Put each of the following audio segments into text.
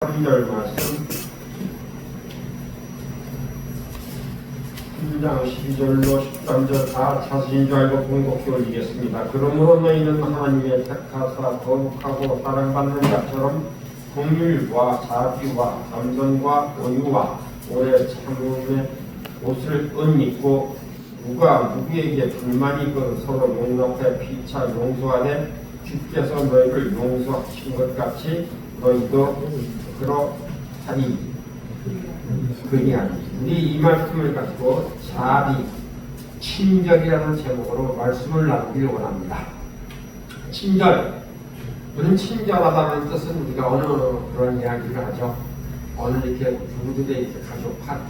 3절 말씀 1장 12절로 13절 다 자신인 줄 알고 공곡히 올리겠습니다. 그러므로 너희는 하나님의 택하사 거룩하고 사랑받는 자처럼 긍휼과 자비와 겸손과 온유와 오래 참음의 옷을 입고 누가 누구에게 불만이 있거든 서로 용납해 피차 용서하되 주께서 너희를 용서하신 것 같이 너희도 그러하니 그리하니. 우리 이 말씀을 가지고 자비, 친절이라는 제목으로 말씀을 나누기를 원합니다. 친절. 우리는 친절하다는 뜻은 우리가 어느 그런 이야기를 하죠. 어느 이렇게 부부들의 이렇게 가족판,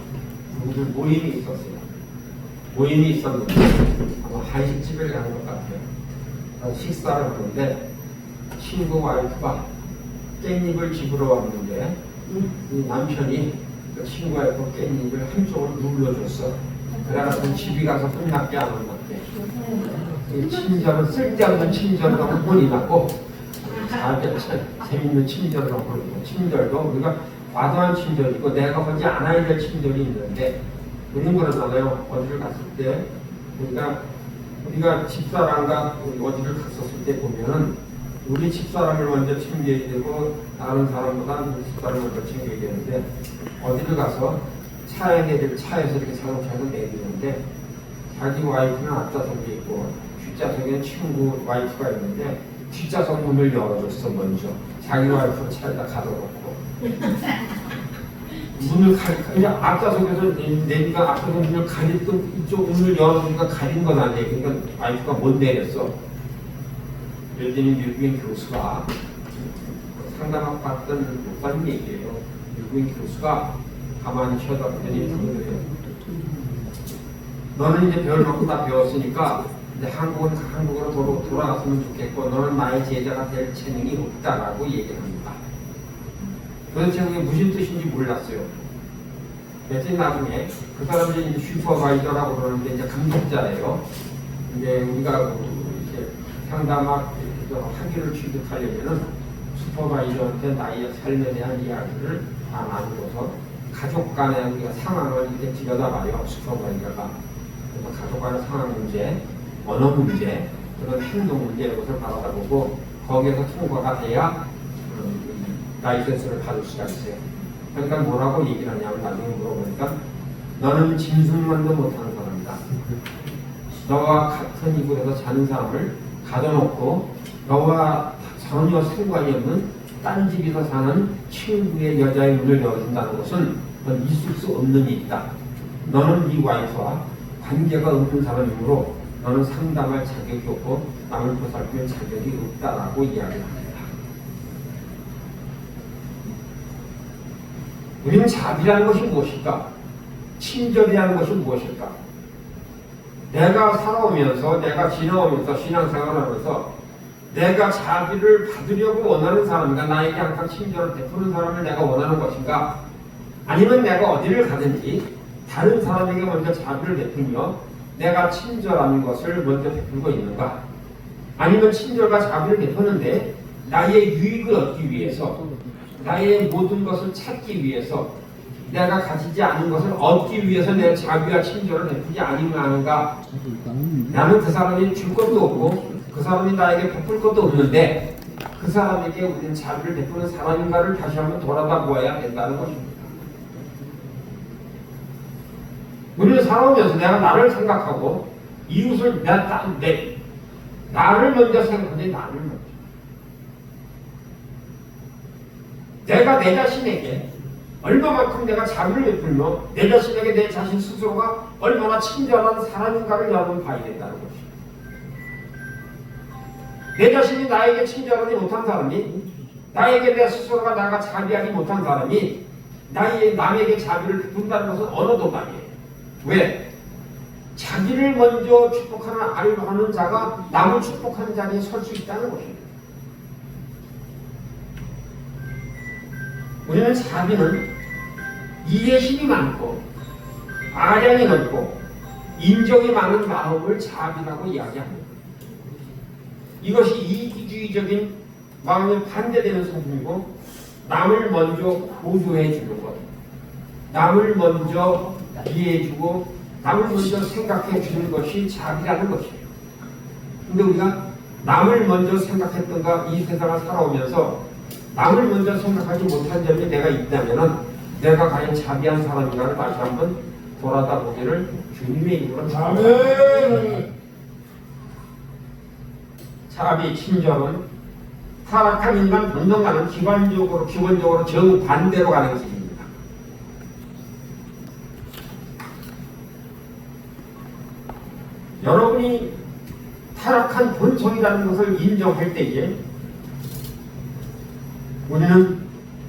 부부들 모임이 있었어요. 모임이 있었는데 아마 한식집을 가는 것 같아요. 식사를 하는데 친구 와이프가 깻잎을 집으러 왔는데 이 남편이 그 친구의 그 깻잎을 한쪽으로 눌러줬어. 그래가지고 집에 가서 혼납게 안 혼납게. 이 친절은 쓸데없는 친절로 혼이 나고 재밌는 친절로 혼이 나고. 친절도 우리가 과도한 친절이고 내가 하지 않아야 될 친절이 있는데 우리는 그러잖아요. 어디를 갔을 때 우리가 집사람과 어디를 갔었을 때 보면은 우리 집사람을 먼저 챙겨야 되고 다른 사람보다 우리 집사람을 먼저 챙겨야 되는데 어디를 가서 차에서 이렇게 자동차를 내리는데 자기 와이프는 앞좌석에 있고 뒷좌석에는 친구 와이프가 있는데 뒷좌석 문을 열어줬어. 먼저 자기 와이프를 차에다 가둬놓고 문을 그냥 앞좌석에서 내비가 앞에서 문을 가리던 이쪽 문을 열어주니까 가린 건 아니에요. 그러니까 와이프가 못 내렸어. 예전에 미국인 교수가 상담받던 목사님 얘기예요. 미국인 교수가 가만히 쳐다보더니 그러더래요. 너는 이제 배울 다 배웠으니까 이제 한국으로 돌아갔으면 좋겠고 너는 나의 제자가 될 재능이 없다라고 얘기를 합니다. 도대체 그게 무슨 뜻인지 몰랐어요. 그래서 나중에 그 사람들이 슈퍼바이저라고 그러는데 이제 감독자예요. 이제 우리가 이제 상담학 학위를 취득하려면은 슈퍼바이저한테 나의 삶에 대한 이야기를 다 나누어서 가족 간의 우리가 상황을 이렇게 들여다봐요. 슈퍼바이저가 가족 간의 상황 문제, 언어 문제, 그런 행동 문제 이런 것을 바라보고 거기에서 통과가 돼야 라이센스를 받을 수가 있어요. 그러니까 뭐라고 얘기를 하냐면 나중에 물어보니까 너는 짐승만도 못하는 사람이다. 너와 같은 이곳에서 사는 사람을 가둬놓고 너와 전혀 상관이 없는 딴 집에서 사는 친구의 여자의 문을 열어준다는 것은 넌 있을 수 없는 일이다. 너는 네 와이프와 관계가 없는 사람이므로 너는 상담할 자격이 없고 남을 보살필 자격이 없다라고 이야기합니다. 우리는 자비라는 것이 무엇일까? 친절이라는 것이 무엇일까? 내가 살아오면서 내가 지나오면서 신앙생활을 하면서 내가 자비를 받으려고 원하는 사람인가? 나에게 항상 친절을 베푸는 사람을 내가 원하는 것인가? 아니면 내가 어디를 가든지 다른 사람에게 먼저 자비를 베풀며 내가 친절한 것을 먼저 베풀고 있는가? 아니면 친절과 자비를 베푸는데 나의 유익을 얻기 위해서 나의 모든 것을 찾기 위해서 내가 가지지 않은 것을 얻기 위해서 내 자비와 친절을 베푸지 아니면 하는가? 나는 그 사람이 줄 것도 없고 그 사람이 나에게 베풀 것도 없는데 그 사람에게 우리는 자비를 베푸는 사람인가를 다시 한번 돌아다보아야 된다는 것입니다. 우리는 살아오면서 내가 나를 생각하고 이웃을 나를 먼저 생각하는데 나를 먼저 내가 내 자신에게 얼마만큼 내가 자비를 베풀며 내 자신에게 내 자신 스스로가 얼마나 친절한 사람인가를 여러분 봐야 된다는 것입니다. 내 자신이 나에게 친절하지 못한 사람이 나에게 내 스스로가 나가 자비하지 못한 사람이 남에게 자비를 베푼다는 것은 어느 도감이에요. 왜? 자기를 먼저 축복하는 자가 남을 축복하는 자리에 설 수 있다는 것입니다. 우리는 자비는 이해심이 많고 아량이 넓고 인정이 많은 마음을 자비라고 이야기합니다. 이것이 이기주의적인 마음에 반대되는 성품이고 남을 먼저 보조해 주는 것, 남을 먼저 이해해주고 남을 먼저 생각해 주는 것이 자비라는 것이에요. 근데 우리가 남을 먼저 생각했던가 이 세상을 살아오면서 남을 먼저 생각하지 못한 점이 내가 있다면은 내가 과연 자비한 사람인가를 다시 한번 돌아다 보기를 주님의 이름으로 아멘. 자비, 친절은 타락한 인간 본능과는 기본적으로 정반대로 가는 길입니다. 여러분이 타락한 본성이라는 것을 인정할 때에 우리는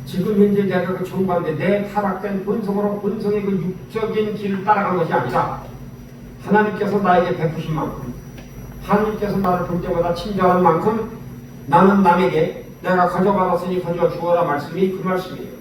지금 현재 내가 그 정반대 내 타락된 본성의 그 육적인 길을 따라간 것이 아니라 하나님께서 나에게 베푸신 만큼 하나님께서 나를 볼 때마다 친절한 만큼 나는 남에게 내가 가져받았으니 가져 주어라 말씀이 그 말씀이에요.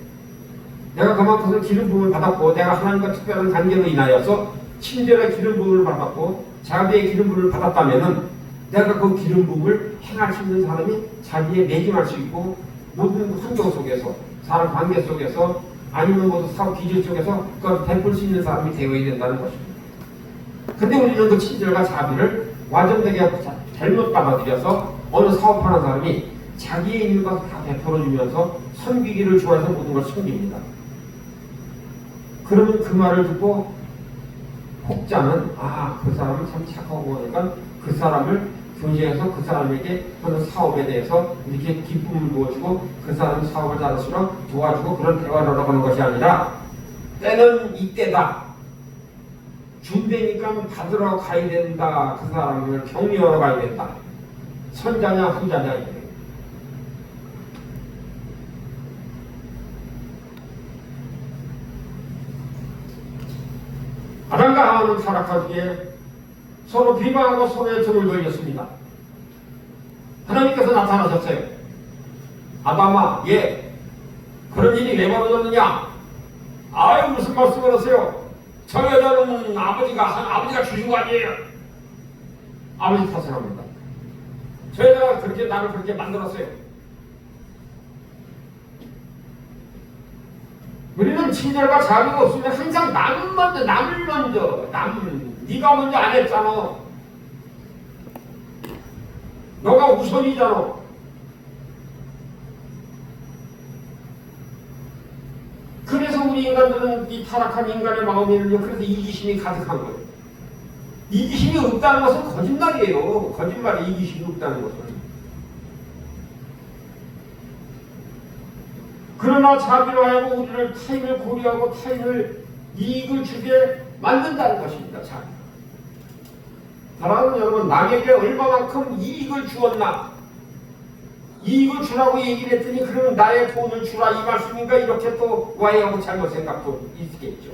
내가 그만큼 기름 부음을 받았고 내가 하나님과 특별한 관계로 인하여서 친절의 기름 부음을 받았고 자비의 기름 부음을 받았다면은 내가 그 기름 부음을 행할 수 있는 사람이 자기에 매김할 수 있고 모든 환경 속에서 사람 관계 속에서 아니면 모두 사업 기질 속에서 그걸 베풀 수 있는 사람이 되어야 된다는 것입니다. 근데 우리는 그 친절과 자비를 완전되게 잘못 받아들여서 어느 사업하는 사람이 자기의 있는 것을 다 베풀어주면서 섬기기를 좋아해서 모든 걸 섬깁니다. 그러면 그 말을 듣고 혹자는 그 사람은 참 착하고 하니까 그 사람을 교제해서 그 사람에게 하는 사업에 대해서 이렇게 기쁨을 부어주고 그 사람 사업을 잘할수록 도와주고 그런 대화를 하는 것이 아니라 때는 이때다. 준대니까 받으러 가야 된다. 그 사람을 격려하러 가야 된다. 선자냐 후자냐 이래. 아담과 하와는 타락하기에 서로 비방하고 서로의 등을 돌렸습니다. 하나님께서 나타나셨어요. 아담아, 그런 일이 왜 벌어졌느냐? 아유, 무슨 말씀을 하세요? 저 여자는 아버지가 주신 거 아니에요? 아버지 탓을 합니다. 저 여자가 나를 그렇게 만들었어요. 우리는 친절과 자비가 없으면 항상 남을 먼저, 네가 먼저 안 했잖아. 너가 우선이잖아. 그래서 우리 인간들은 이 타락한 인간의 마음에는요, 그래서 이기심이 가득한 거예요. 이기심이 없다는 것은 거짓말이에요. 거짓말이 이기심이 없다는 것은. 그러나 자비로 하여금 우리를 타인을 고려하고 타인을 이익을 주게 만든다는 것입니다. 자비. 사랑하는 여러분, 남에게 얼마만큼 이익을 주었나? 이익을 주라고 얘기를 했더니 그러면 나의 돈을 주라 이 말씀인가? 이렇게 또 와해하고 잘못 생각도 있겠죠.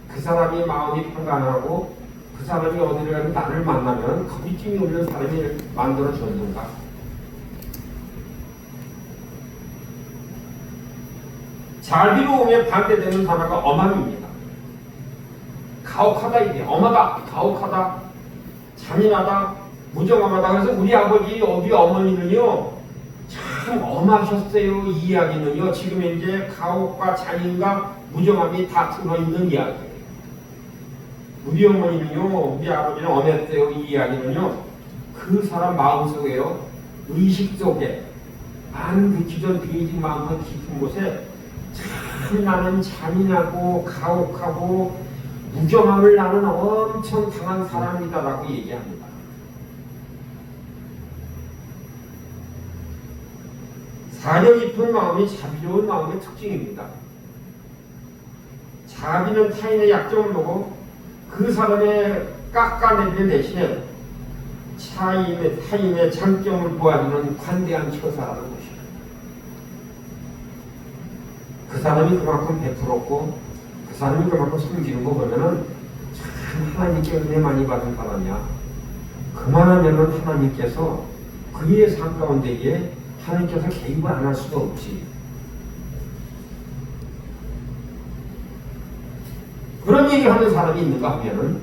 그 사람이 마음이 평안하고 그 사람이 어디를 가면 나를 만나면 거기쯤이 없는 사람이 만들어줬는가? 자비로움에 반대되는 단어가 엄함입니다. 가혹하다 이게 엄하다, 가혹하다, 잔인하다, 무정함하다. 그래서 우리 아버지 우리 어머니는요 참 엄하셨어요. 이 이야기는요 지금 이제 가혹과 잔인과 무정함이 다 들어있는 이야기예요. 우리 어머니는요 우리 아버지는 엄했어요. 이 이야기는요 그 사람 마음속에요 의식 속에 많은 그 기존 베이징 마음의 깊은 곳에 참 나는 잔인하고 가혹하고 무정함을 나는 엄청 당한 사람이다라고 얘기합니다. 사려 깊은 마음이 자비로운 마음의 특징입니다. 자비는 타인의 약점을 보고 그 사람의 깎아내리는 대신에 타인의 장점을 보아주는 관대한 처사라는 것입니다. 그 사람이 그만큼 베풀었고 그 사람이 그만큼 섬기는 거 보면은 참 하나님께 은혜 많이 받은 사람이야. 그만하면은 하나님께서 그의 삶 가운데에 하나님께서 개입을 안 할 수가 없지. 그런 얘기를 하는 사람이 있는가 하면은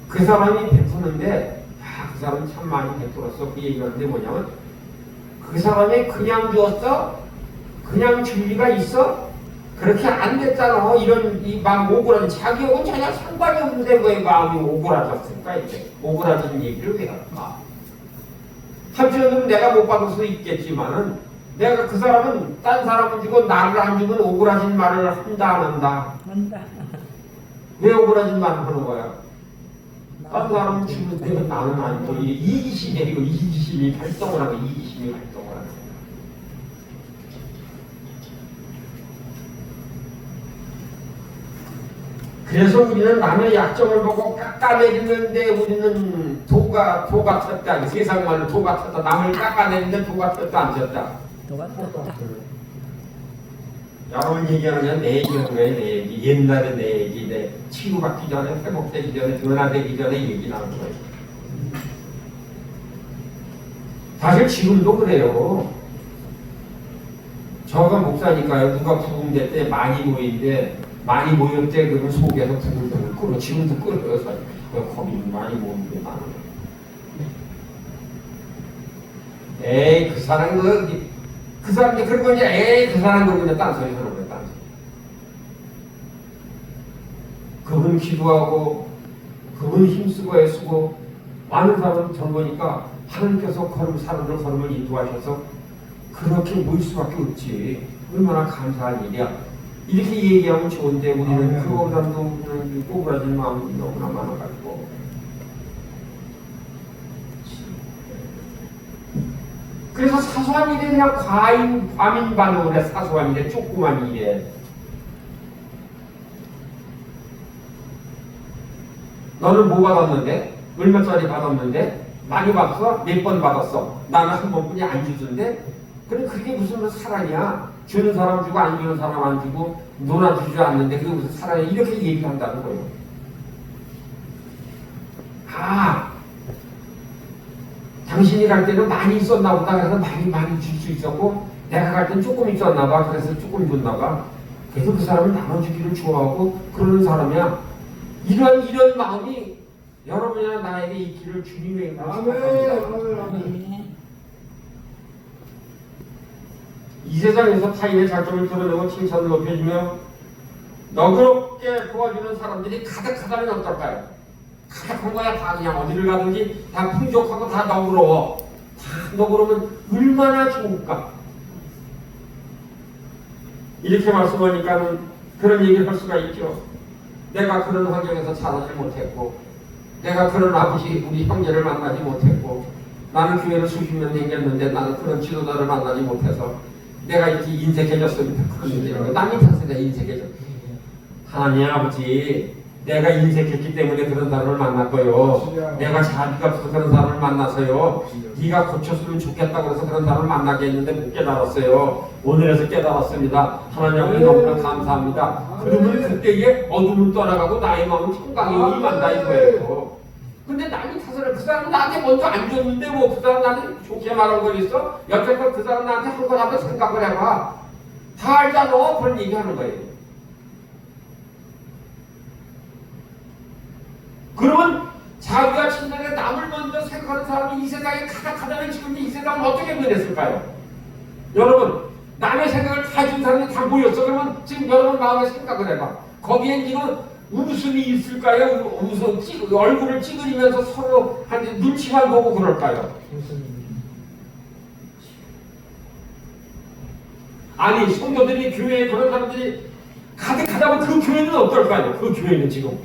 그 사람이 베푸는데 그 사람 참 많이 베풀었어. 그 얘기를 하는데 뭐냐면 그 사람이 그냥 주었어? 그냥 진리가 있어? 그렇게 안 됐잖아. 이런 이 마음 오그라든 자기하고는 전혀 상관이 없는데 왜 마음이 오그라졌을까? 이제 오그라진 얘기를 왜 할까? 한편으로는 내가 못 받을 수도 있겠지만은 내가 그 사람은 딴 사람을 주고 나를 안 주면 오그라진 말을 한다 안 한다? 한다. 왜 오그라진 말을 하는 거야? 딴 사람은 주면 되면 나는 안 줘. 이기심이고 이기심이 발동을 하고 이기심이 발동을 하고. 그래서 우리는 남의 약점을 보고 깎아내리는데 우리는 도 같았다. 세상 말로 도 같았다. 남을 깎아내리는데 도 같았다 안 쳤다. 똑같다. 여러분 얘기하는 건 내 얘기는 거예요. 내 얘기. 옛날에 내 얘기. 내 치유받기 전에 회복되기 전에 변화되기 전에 얘기 나오는 거예요. 사실 지금도 그래요. 저가 목사니까요. 누가 부흥될 때 많이 모이는데 많이 모였대 그러면 속에서 부글부글 끓어. 지금도 끓어요. 겁이 많이 모이는데 많은 거예요. 에이 그 사람 그 사람이 그러고 이제 에이 그 사람 그러고 이제 딴소리 하는 거예요. 딴소리. 그분 기도하고 그분 힘쓰고 애쓰고 많은 사람은 전 보니까 하나님께서 사람들 걸음을 인도하셔서 그렇게 모일 수밖에 없지. 얼마나 감사한 일이야. 이렇게 얘기하면 좋은데 우리는 그거보다도 꼬부라진 마음이 너무나 많아가지고 그래서 사소한 일에 그냥 과민 반응을 해. 사소한 일에 조그만 일에 너는 뭐 받았는데? 얼마짜리 받았는데? 많이 받았어? 몇 번 받았어? 나는 한 번뿐이 안 주던데? 그래 그게 무슨 사랑이야? 주는 사람 주고 안 주는 사람 안 주고 놀아주지 않는데 그게 무슨 사랑이야? 이렇게 얘기를 한다는 거예요. 아 당신이 갈 때는 많이 있었나 보다. 그래서 많이 줄 수 있었고 내가 갈 때는 조금 있었나 봐. 그래서 조금 줬나 봐. 그래서 그 사람은 나눠주기를 좋아하고 그러는 사람이야. 이런 마음이 여러분이나 나에게 있기를 주님의 아멘. 이 세상에서 타인의 장점을 드러내고 칭찬을 높여주며 너그럽게 도와주는 사람들이 가득하다면 어떨까요? 가득한 거야. 다 그냥 어디를 가든지 다 풍족하고 다 너그러워. 다 너그러면 얼마나 좋을까? 이렇게 말씀하니까는 그런 얘기를 할 수가 있죠. 내가 그런 환경에서 자라지 못했고 내가 그런 아버지 우리 형제를 만나지 못했고 나는 교회를 수십 년 다녔는데 나는 그런 지도자를 만나지 못해서 내가 이렇게 인색해졌습니다. 그런 얘기를 남이 탓에 내가 인색해졌. 하나님 아버지 내가 인색했기 때문에 그런 사람을 만났고요. 내가 자비가 없어서 그런 사람을 만나서요. 네가 고쳤으면 좋겠다고 해서 그런 사람을 만나게 했는데 못 깨달았어요. 오늘에서 깨달았습니다. 하나님 아버지 너무나 감사합니다. 그러면 그때에 어둠은 떠나가고 나의 마음은 청강이 임한다 이거예요. 근데 남이 탓을 그 사람은 나한테 먼저 안 줬는데 뭐 그 사람 나한테 좋게 말한 거 있어? 여태껏 그 사람 나한테 한 번 한번 생각을 해봐. 다 알잖아. 그런 얘기하는 거예요. 그러면 자기가 친절하게 남을 먼저 생각하는 사람이 이 세상에 가득하다면 지금 이 세상은 어떻게 변했을까요? 여러분 남의 생각을 다 준 사람이 다 모였어. 그러면 지금 여러분 마음에 생각을 해봐. 거기엔 지금 웃음이 있을까요? 얼굴을 찌그리면서 서로 한테 눈치만 보고 그럴까요? 아니 성도들이 교회에 그런 사람들이 가득하다면 그 교회는 어떨까요? 그 교회는 지금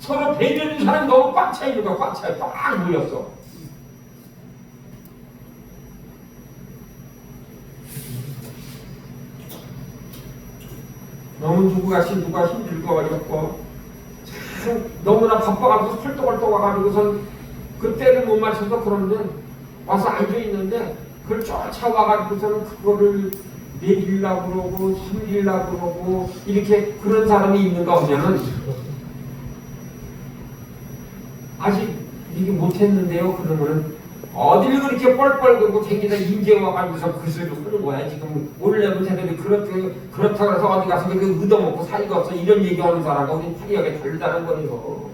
서로 배려하는 사람이 너무 꽉 차 있는 거야. 꽉 차요. 꽉 모였어. 너무 누가 힘들고 어렵고 참 너무나 바빠가지고 헐떡헐떡 와가지고선 그때를 못 맞춰서 그런데 와서 앉아있는데 그걸 쫓아와가지고서는 그거를 내리려고 그러고 숨기려고 그러고 이렇게 그런 사람이 있는가 보면은 아직 이게 못했는데요. 그러면은 어딜 그렇게 뻘뻘 긁고 댕기다 인제 와가지고서 그 소리를 하는 거야. 지금 원래는 제대로 그렇다고 해서 어디 가서 그 얻어먹고 사이가 없어 이런 얘기하는 사람과 우리는 화려하게 다르다는 거예요.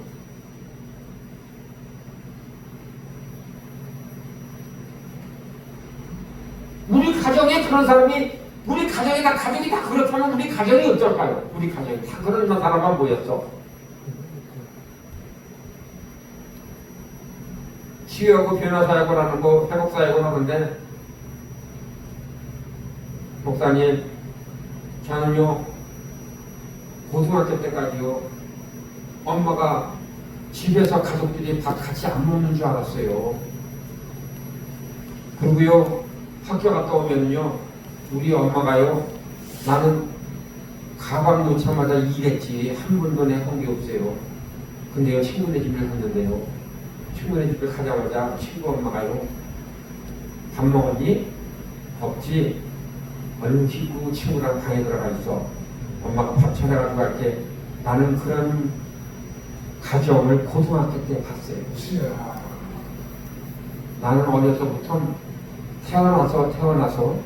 우리 가정에 그런 사람이 우리 가정이 다 그렇다면 우리 가정이 어떨까요? 우리 가정이 다 그런 사람만 모였어. 치유하고 변화사역을 거 회복사역을 하는데 목사님 저는요 고등학교 때까지요 엄마가 집에서 가족들이 밥 같이 안 먹는 줄 알았어요. 그리고요 학교 갔다 오면요 우리 엄마가요 나는 가방 놓자마자 일했지 한 번도 내한 게 없어요. 근데요 친구네 집을 갔는데요 친구네 집을 가자마자 친구 엄마가요 밥 먹었니? 없지? 얼른 씻고 친구랑 방에 들어가 있어. 엄마가 밥 차려가지고 갈게. 나는 그런 가정을 고등학교 때 봤어요. 나는 어려서부터 태어나서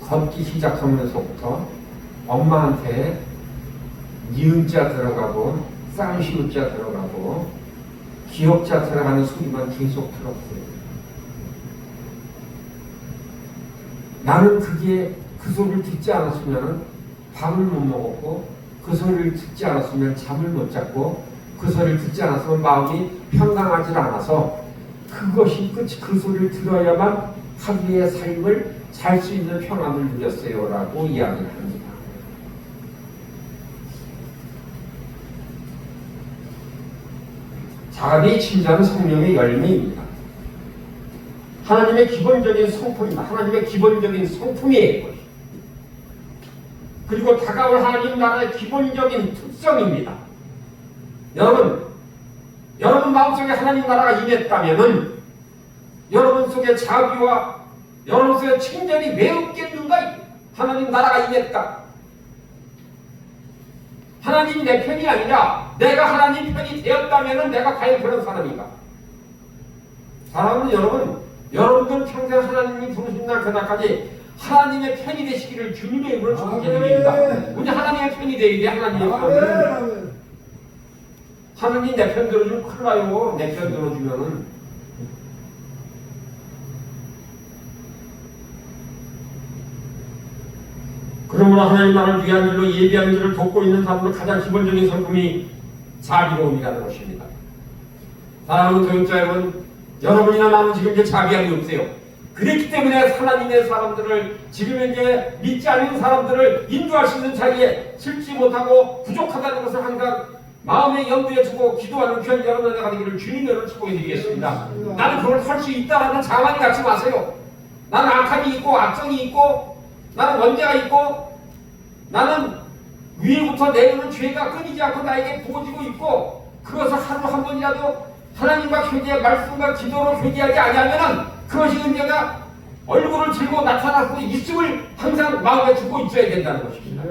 걷기 시작하면서부터 엄마한테 니은자 들어가고 쌍시우자 들어가고 기억자 들어가는 소리만 계속 들었어요. 나는 그 소리를 듣지 않았으면 밥을 못 먹었고 그 소리를 듣지 않았으면 잠을 못 잤고 그 소리를 듣지 않았으면 마음이 평강하지 않아서 그 소리를 들어야만 하루의 삶을 살 수 있는 평안을 누렸어요 라고 이야기를 합니다. 자비, 친절은 성령의 열매입니다. 하나님의 기본적인 성품입니다. 하나님의 기본적인 성품이에요. 그리고 다가올 하나님 나라의 기본적인 특성입니다. 여러분 마음속에 하나님 나라가 임했다면은 여러분 속에 자비와 여러분 속에 친절이 왜 없겠는가? 하나님 나라가 임했다. 하나님 내 편이 아니라 내가 하나님 편이 되었다면은 내가 과연 그런 사람인가? 사람은 여러분들 평생 하나님이 부르신 날 그날까지 하나님의 편이 되시기를 주님의 이름으로 축복드립니다. 우리 하나님의 편이 되어야 돼. 하나님의 편은 하나님 내 편 들어주면 큰일 나요. 내 편 들어주면은 그러므로 하나님 나라를 위한 일로 예비한 일을 돕고 있는 사람들 가장 기본적인 성품이 자비로움이라는 것입니다. 사랑하는 교육자 여러분, 여러분이나 나는 지금 이제 자비함이 없어요. 그렇기 때문에 하나님의 사람들을 지금 이제 믿지 않는 사람들을 인도할 수 있는 자리에 설지 못하고 부족하다는 것을 항상 마음에 염두에 두고 기도하는 귀한 여러분들 되기를 주님의 이름으로 축복해 드리겠습니다. 나는 그걸 할 수 있다라는 자만이 갖지 마세요. 나는 악함이 있고 악정이 있고 나는 원죄가 있고 나는 위에부터 내려오는 죄가 끊이지 않고 나에게 부어지고 있고 그것을 하루 한 번이라도 하나님과 교제, 말씀과 기도로 교제하지 아니하면은 그것이 은혜가 얼굴을 들고 나타나고 있음을 항상 마음에 두고 있어야 된다는 것입니다.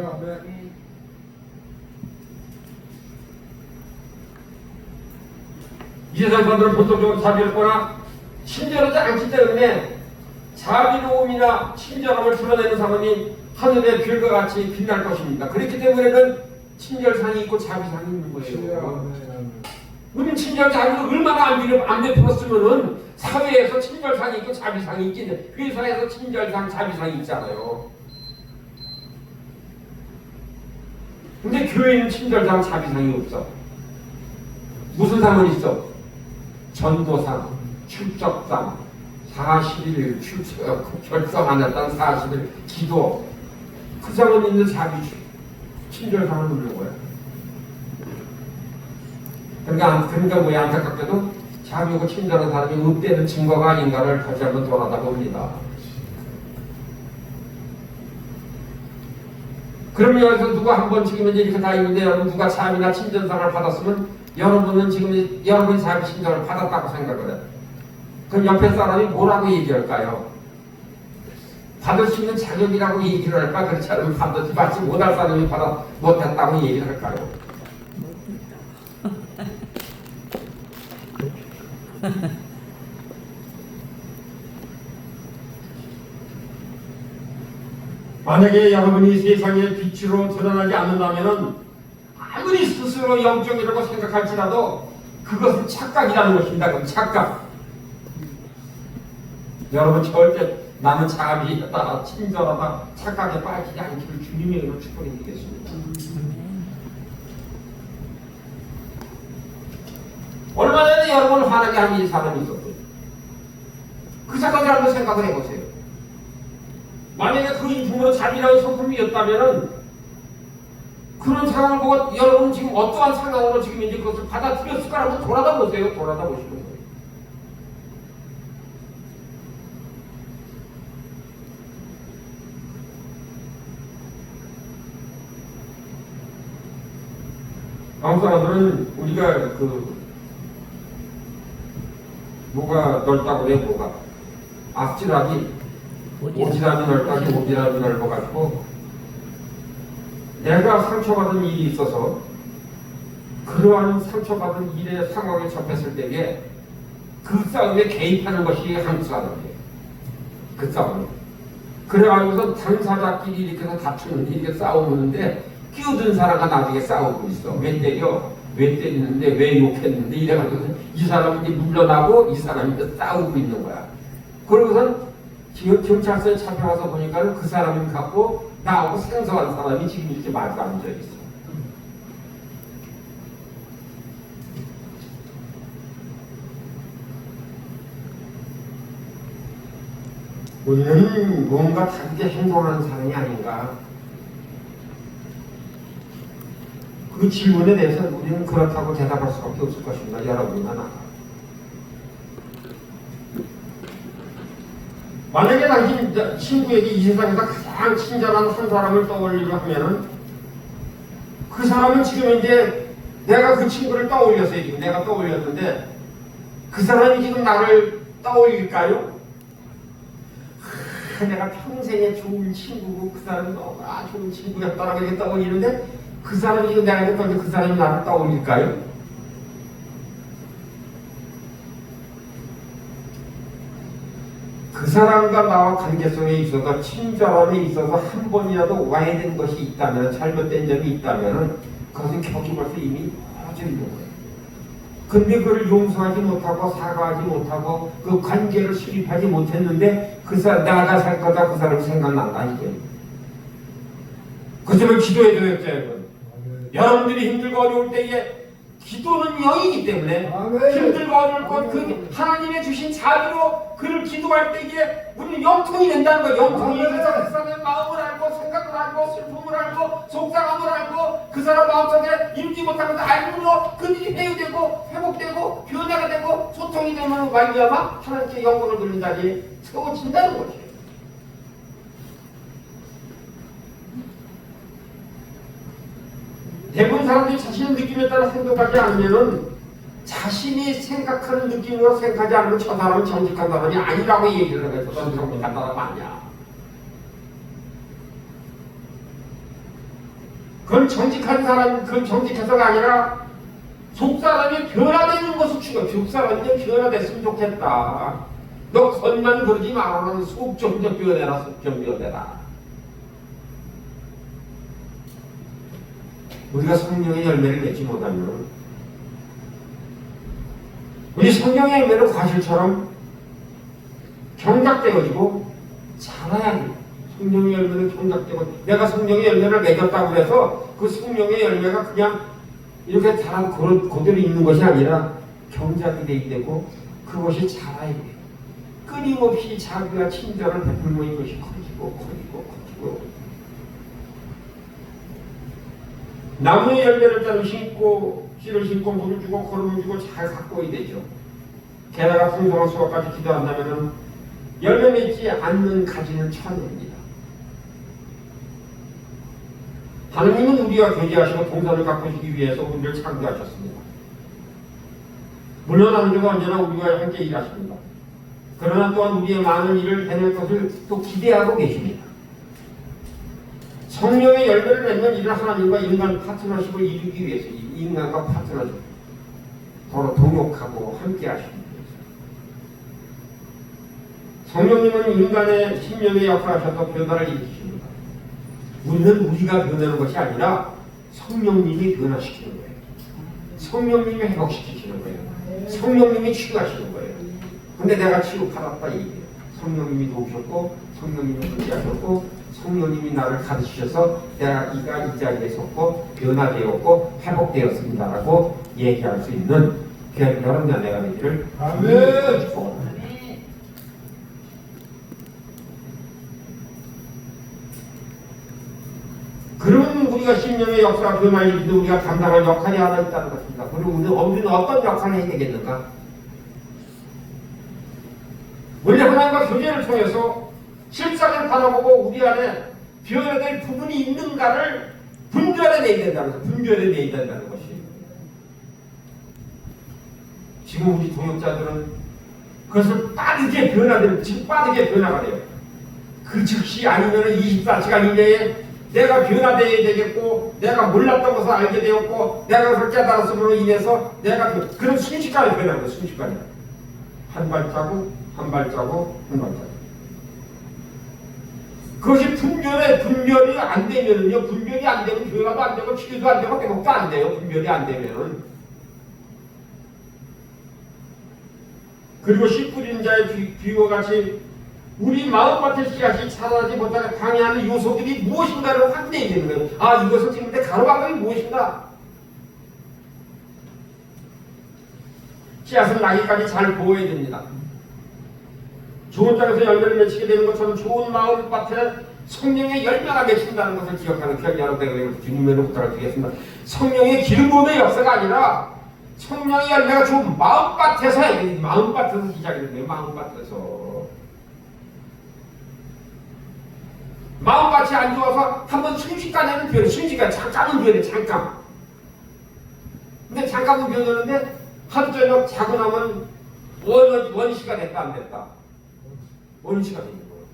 이 세상 사람들은 본성적으로 자비롭거나 친절하지 않기 때문에 자비로움이나 친절함을 드러내는 사람이 하늘의 별과 같이 빛날 것입니다. 그렇기 때문에는 친절상이 있고 자비상이 있는 거예요. 우리는 친절 자비를 얼마나 안 베풀었으면은 사회에서 친절상이 있고 자비상이 있겠네. 회사에서 친절상 자비상이 있잖아요. 근데 교회는 친절상 자비상이 없어. 무슨 상은 있어? 전도상, 출석상, 40일 결성 안 했던 40일 기도, 그 상은 있는 자비, 친절상은 없는 거야. 그러니까 뭐야, 안타깝게도 자비고 친절한 사람이 없대는 증거가 아닌가를 다시 한번 돌아다 봅니다. 그럼 여기서 누가 한 번 지금 이렇게 다 있는데 여러분 누가 자비나 친절상을 받았으면 여러분은 지금 여러분이 자비 친절을 받았다고 생각을 해요. 그럼 옆에 사람이 뭐라고 얘기할까요? 받을 수 있는 자격이라고 얘기를 할까? 그렇지 않으면 받지 못할 사람이 받아 못했다고 얘기를 할까요? 만약에 여러분이 세상의 빛으로 드러나지 않는다면 아무리 스스로 영적이라고 생각할지라도 그것은 착각이라는 것입니다. 그건 착각. 여러분 절대 나는 자비하다, 친절하다, 착각에 빠지지 않기를 주님의 이름으로 축복해 드리겠습니다. 얼마 전에 여러분을 화나게 한 이 사람이 있었어요. 그 사건을 한번 생각을 해보세요. 만약에 그 인품으로 자비라는 성품이었다면은 그런 상황을 보고 여러분 지금 어떠한 상황으로 지금 이제 그것을 받아들였을까 한번 돌아다 보세요. 돌아다 보시는 거예요. 한국 사람들은 우리가 뭐가 넓다고 그래, 뭐가 앞지락이 오지랖이 넓다기 오지랖이 넓어가지고 내가 상처받은 일이 있어서 그러한 상처받은 일의 상황에 접했을 때에 그 싸움에 개입하는 것이 한국 사람이에요. 그 싸움에. 그래가지고서 당사자끼리 이렇게 해서 다투는데 이렇게 싸우는데 끼어든 사람과 나중에 싸우고 있어. 왜 때려? 왜 때리는데? 왜 욕했는데? 이래가지고 이 사람이 물러나고 이 사람이 싸우고 있는 거야. 그러고선 경찰서에 잡혀가서 보니까 그 사람을 갖고 나하고 생소한 사람이 지금 이렇게 마주 앉아 있어. 우리는 뭔가 다르게 행동하는 사람이 아닌가. 그 질문에 대해서 우리는 그렇다고 대답할 수밖에 없을 것입니다. 여러분이나 나가. 만약에 당신 친구에게 이 세상에서 가장 친절한 한 사람을 떠올리려 하면은 그 사람은 지금 이제 내가 그 친구를 떠올렸어요. 지금 내가 떠올렸는데 그 사람이 지금 나를 떠올릴까요? 내가 평생에 좋은 친구고 그 사람이 너무 좋은 친구였다라고 이렇게 떠올리는데 그 사람이 지금 내가 했던데 그 사람이 나를 떠올릴까요? 그 사람과 나와 관계성에 있어서 친절함에 있어서 한 번이라도 와해된 것이 있다면 잘못된 점이 있다면 그것은 격이 벌써 이미 퍼져 있는 거예요. 근데 그걸 용서하지 못하고 사과하지 못하고 그 관계를 수립하지 못했는데 그 사람 나가 살 거다 그 사람이 생각난다 이게. 그 점을 기도해줘야죠 여러분. 여러분들이 힘들고 어려울 때에 기도는 영이기 때문에 힘들고 어려울 것 그 하나님의 주신 자비로 그를 기도할 때에 우리는 영통이 된다는 거예요. 영통이 돼서 그 사람의 마음을 알고 생각을 알고 슬픔을 알고 속상함을 알고 그 사람 마음속에 이루지 못한 것을 알므로 그들이 회유되고 회복되고 변화가 되고 소통이 되면 말미암아 하나님께 영광을 돌린다니 세워진다는 것이에요. 대부분 사람들이 자신의 느낌에 따라 행동하지 않으면은 자신이 생각하는 느낌으로 생각하지 않으면 저 사람은 정직한 사람이 아니라고 얘기를 해서 정직한 사람 아니야. 그건 정직한 사람, 그건 정직해서가 아니라 속 사람이 변화되는 것을 추구해. 속 사람이 변화됐으면 좋겠다. 너 겉만 그러지 말아라. 속 좀 변해라. 속 좀 변해라. 우리가 성령의 열매를 맺지 못하면 우리 성령의 열매는 과실처럼 경작되어지고 자라야 돼. 성령의 열매는 경작되고 내가 성령의 열매를 맺었다고 해서 그 성령의 열매가 그냥 이렇게 자라고 그대로 있는 것이 아니라 경작이 되게 되고 그것이 자라야 돼. 끊임없이 자비와 친절을 베풀면 이것이 커지고 나무의 열매를 따로 심고 씨를 심고 물을 주고 거름을 주고 잘 가꿔야 되죠. 게다가 풍성한 수확까지 기도한다면 열매 맺지 않는 가지는 천입니다. 하느님은 우리와 교제하시고 동산을 가꾸시기 위해서 우리를 창조하셨습니다. 물론 하느님은 언제나 우리와 함께 일하십니다. 그러나 또한 우리의 많은 일을 해낼 것을 또 기대하고 계십니다. 성령의 열매를 맺는 일을 하나님과 인간 파트너십을 이루기 위해서 인간과 파트너십 서로 동역하고 함께 하시기 위해서 성령님은 인간의 심령의 역할을 하셔서 변화를 일으키십니다. 우리는 우리가 변하는 것이 아니라 성령님이 변화시키는 거예요. 성령님이 회복시키시는 거예요. 성령님이 치유하시는 거예요. 근데 내가 치유받았다 이게 성령님이 도우셨고 성령님이 함께하셨고 성령님이 나를 가르치셔서 내가 이 자리에 섰고 변화되었고 회복되었습니다라고 얘기할 수 있는 귀한 여러분 자녀가 되기를 아멘. 축복합니다. 그런 우리가 신령의 역사가 변화를 일으키는 우리가 감당할 역할이 하나 있다는 것입니다. 그리고 우리는 어떤 역할을 해야 되겠는가? 원래 하나님과 교제를 통해서 실상을 바라보고 우리 안에 변화될 부분이 있는가를 분별해내야 된다는 것, 분별해내야 된다는 것이. 지금 우리 동역자들은 그것을 빠르게 변화되는, 지금 빠르게 변화가 돼요. 그 즉시 아니면 24시간 이내에 내가 변화되어야 되겠고, 내가 몰랐던 것을 알게 되었고, 내가 그걸 깨달았음으로 인해서 내가 그런 순식간에 변하는 거예요. 순식간에. 한 발자국, 한 발자국, 한 발자국. 그것이 분별이 안 되면은요, 분별이 안 되면 교회도 안 되고, 치료도 안 되고, 회복도 안 돼요. 분별이 안 되면은. 그리고 씨 뿌리는 자의 비유와 같이 우리 마음밭에 씨앗이 자라지 못하게 방해하는 요소들이 무엇인가를 확인해야 되는 거예요. 아, 이것을 지금 내 가로막음이 무엇인가? 씨앗은 나기까지 잘 보호해야 됩니다. 좋은 땅에서 열매를 맺히게 되는 것처럼 좋은 마음밭에 성령의 열매가 맺힌다는 것을 기억하는 귀한 여러분들에게 주님의 부탁을 드리겠습니다. 성령의 기름 부음의 역사가 아니라 성령의 열매가 좋은 마음밭에서 마음밭에서 시작이 되는 거예요. 마음밭에서. 마음밭이 안 좋아서 한번 순식간에는 변해. 순식간 잠깐은 변해. 잠깐. 근데 잠깐은 변하는데 하루 저녁 자고 나면 원시가 됐다 안 됐다. 원시가 되는 거예요.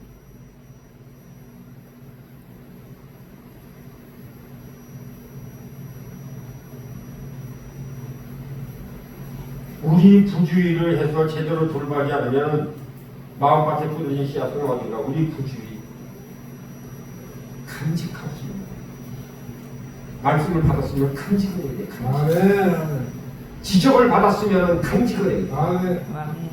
우리 부주의를 해서 제대로 돌봐지 않으면 마음밭에 뿌려진 씨앗은 어딘가. 우리 부주의 간직하지. 말씀을 받았으면 간직을 해야 돼. 간직. 아멘. 지적을 받았으면 간직을 해야 돼. 아멘.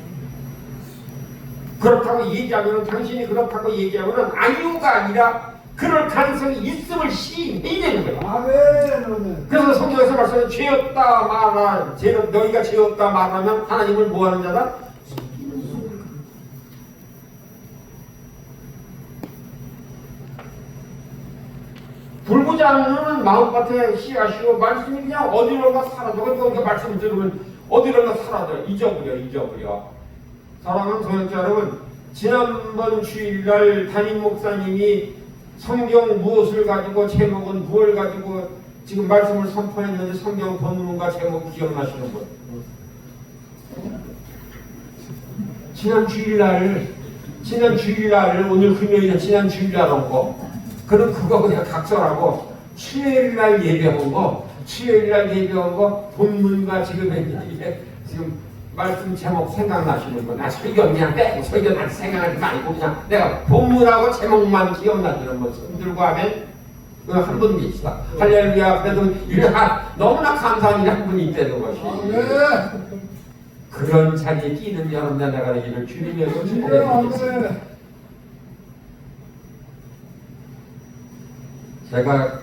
그렇다고 얘기하면 당신이 그렇다고 얘기하면 아니요가 아니라 그럴 가능성이 있음을 시인해야 되는 거예요. 아멘. 그래서 성경에서 말씀해 죄였다 말하 너희가 죄였다 말하면 하나님을 뭐하는 자다? 돌보지 않는 마음밭에 씨앗이요 말씀이 그냥 어디론가 사라져. 그러니까 말씀을 들으면 어디론가 사라져. 잊어버려. 사랑하는 동역자 여러분, 지난번 주일날 담임 목사님이 성경 무엇을 가지고 제목은 무엇을 가지고 지금 말씀을 선포했는데 성경 본문과 제목 기억나시는 분? 지난 주일날 오늘 금요일에 지난 주일날 온 거. 그럼 그거 그냥 각설하고 수요일날 예배한 거 본문과 지금 말씀 제목 생각나시는 분? 나 설교 그냥 빼고 설교 난 생각하지 말고 그냥 내가 본문하고 제목만 기억나시는 분 손들고 하면 한 분 계시다. 할렐루야. 그래도 너무나 감사한 일 한 분이 있다는 것이. 그런 자리에 끼는 여러분들 내가 되기를 주님의 축복합니다. 제가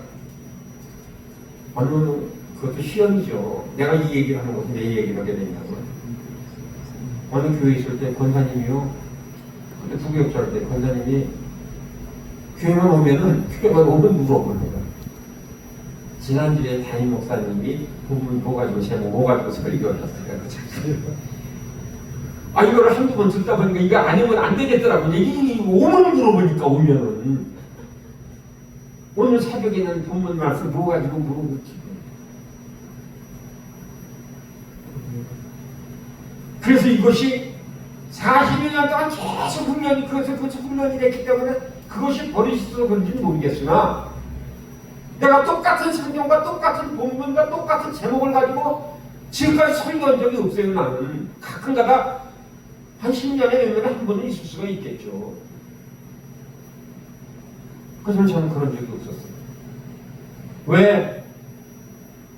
그것도 시험이죠. 내가 이 얘기를 하는 것은 내 얘기를 하게 되냐면 어느 교회 있을 때 권사님이요. 근데 부교육자일 때 권사님이 교회만 오면 물어봅니다. 지난주에 담임 목사님이 본문 뭐 가지고 제목 뭐 가지고 설교하셨어요. 이거를 한두 번 듣다 보니까 이거 아니면 안 되겠더라고요. 이게 오면 물어보니까 오면은 오늘 새벽에는 본문 말씀 뭐 가지고 물어보지. 그래서 이것이 40년 동안 계속 훈련이 됐기 때문에 그것이 버릇이어서 그런지는 모르겠으나 내가 똑같은 성경과 똑같은 본문과 똑같은 제목을 가지고 지금까지 설교한 적이 없어요. 나는 가끔가다 한 10년에 몇 년에 한 번은 있을 수가 있겠죠. 그래서 저는 그런 적이 없었어요. 왜?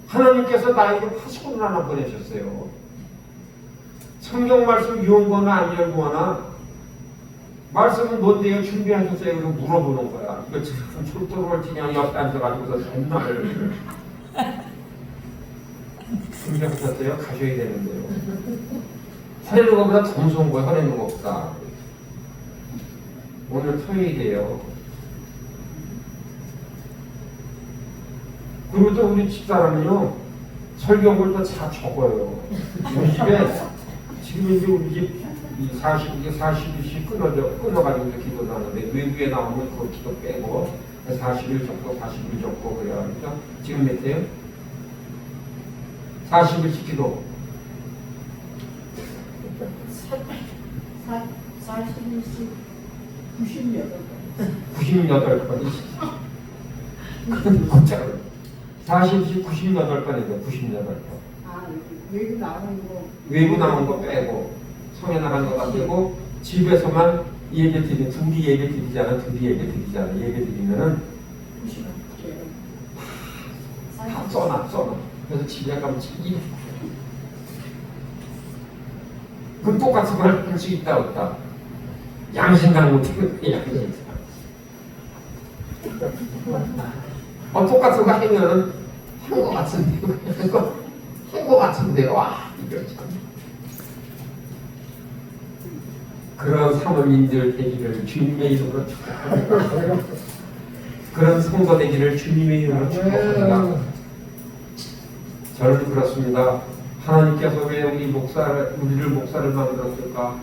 하나님께서 나에게 파수꾼을 하나 보내셨어요. 성경 말씀 열거나 안 열거나 말씀은 뭔데요? 준비하셨어요? 그래서 물어보는 거야. 이거 지금 출도를 그냥 옆에 앉아가지고서 정말 준비하셨어요? 가셔야 되는데요. 화내는 것보다 더 무서운 거예요. 화내는 것보다. 오늘 토요일이에요. 그리고 또 우리 집사람은요, 설교를 또 다 적어요. 우리 집에 지금 이제 우리 집 40일씩 끊어가지고 기도를 하는데 외부에 나오면 그 기도 빼고 40일 적고 40일 적고 그래야 하니까 지금 몇 해요? 40일씩 기도. 40일씩 98번. 98번이 그건 진짜로 40일씩 98번이죠. 98번. 아, 외국 나오는 거. 외부 나온 거 빼고 성에 나간 거 가지고 집에서만 예배 드리 둘이 예배 드리잖아. 예배 드리면은 98개. 다 써놔. 그래서 집에 가면 이 그럼 똑같은 걸 할 수 있다 없다. 양심상 못하는 거야. 양심상. 똑같은 거 하면은 한 거 같은데 한거 같은데 와 이거 참. 그런 사모님들 되기를 주님의 이름으로 축복합니다. 그런 성도 되기를 주님의 이름으로 축복합니다. 저는 그렇습니다. 하나님께서 왜 우리를 목사를 만들었을까?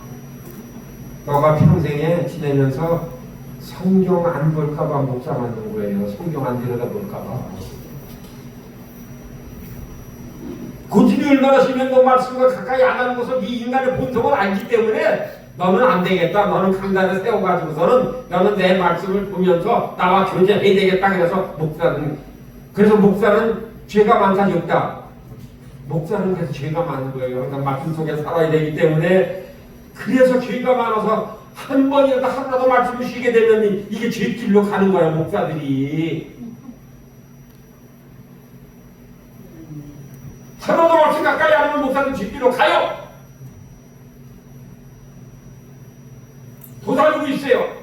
너가 평생에 지내면서 성경 안 볼까봐 목사 만든 거예요. 성경 안 들여다볼까봐. 고집이 얼마나 심면 너 말씀과 가까이 안 하는 것을 네 인간의 본성을 알기 때문에 너는 안 되겠다. 너는 강단을 세워가지고서는 너는 내 말씀을 보면서 나와 교제해야 되겠다. 그래서 목사는 죄가 많다 적다. 목사는 그래서 죄가 많은 거예요. 그러니까 말씀 속에 살아야 되기 때문에 그래서 죄가 많아서 한 번이라도 하루라도 말씀을 쉬게 되면 이게 죄길로 가는 거야. 목사들이 하루라도 말씀 가까이 안 하면 목사들 죄길로 가요. 도달리고 있어요.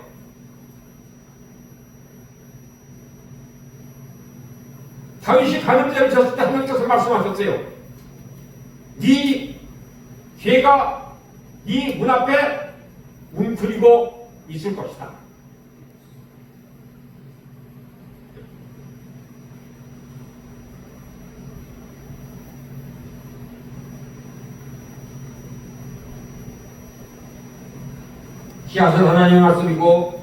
다윗이 간음죄를 졌을 때 하나님께서 말씀하셨어요. 네 죄가 네 문 앞에 웅크리고 있을 것이다. 씨앗은 하나님의 말씀이고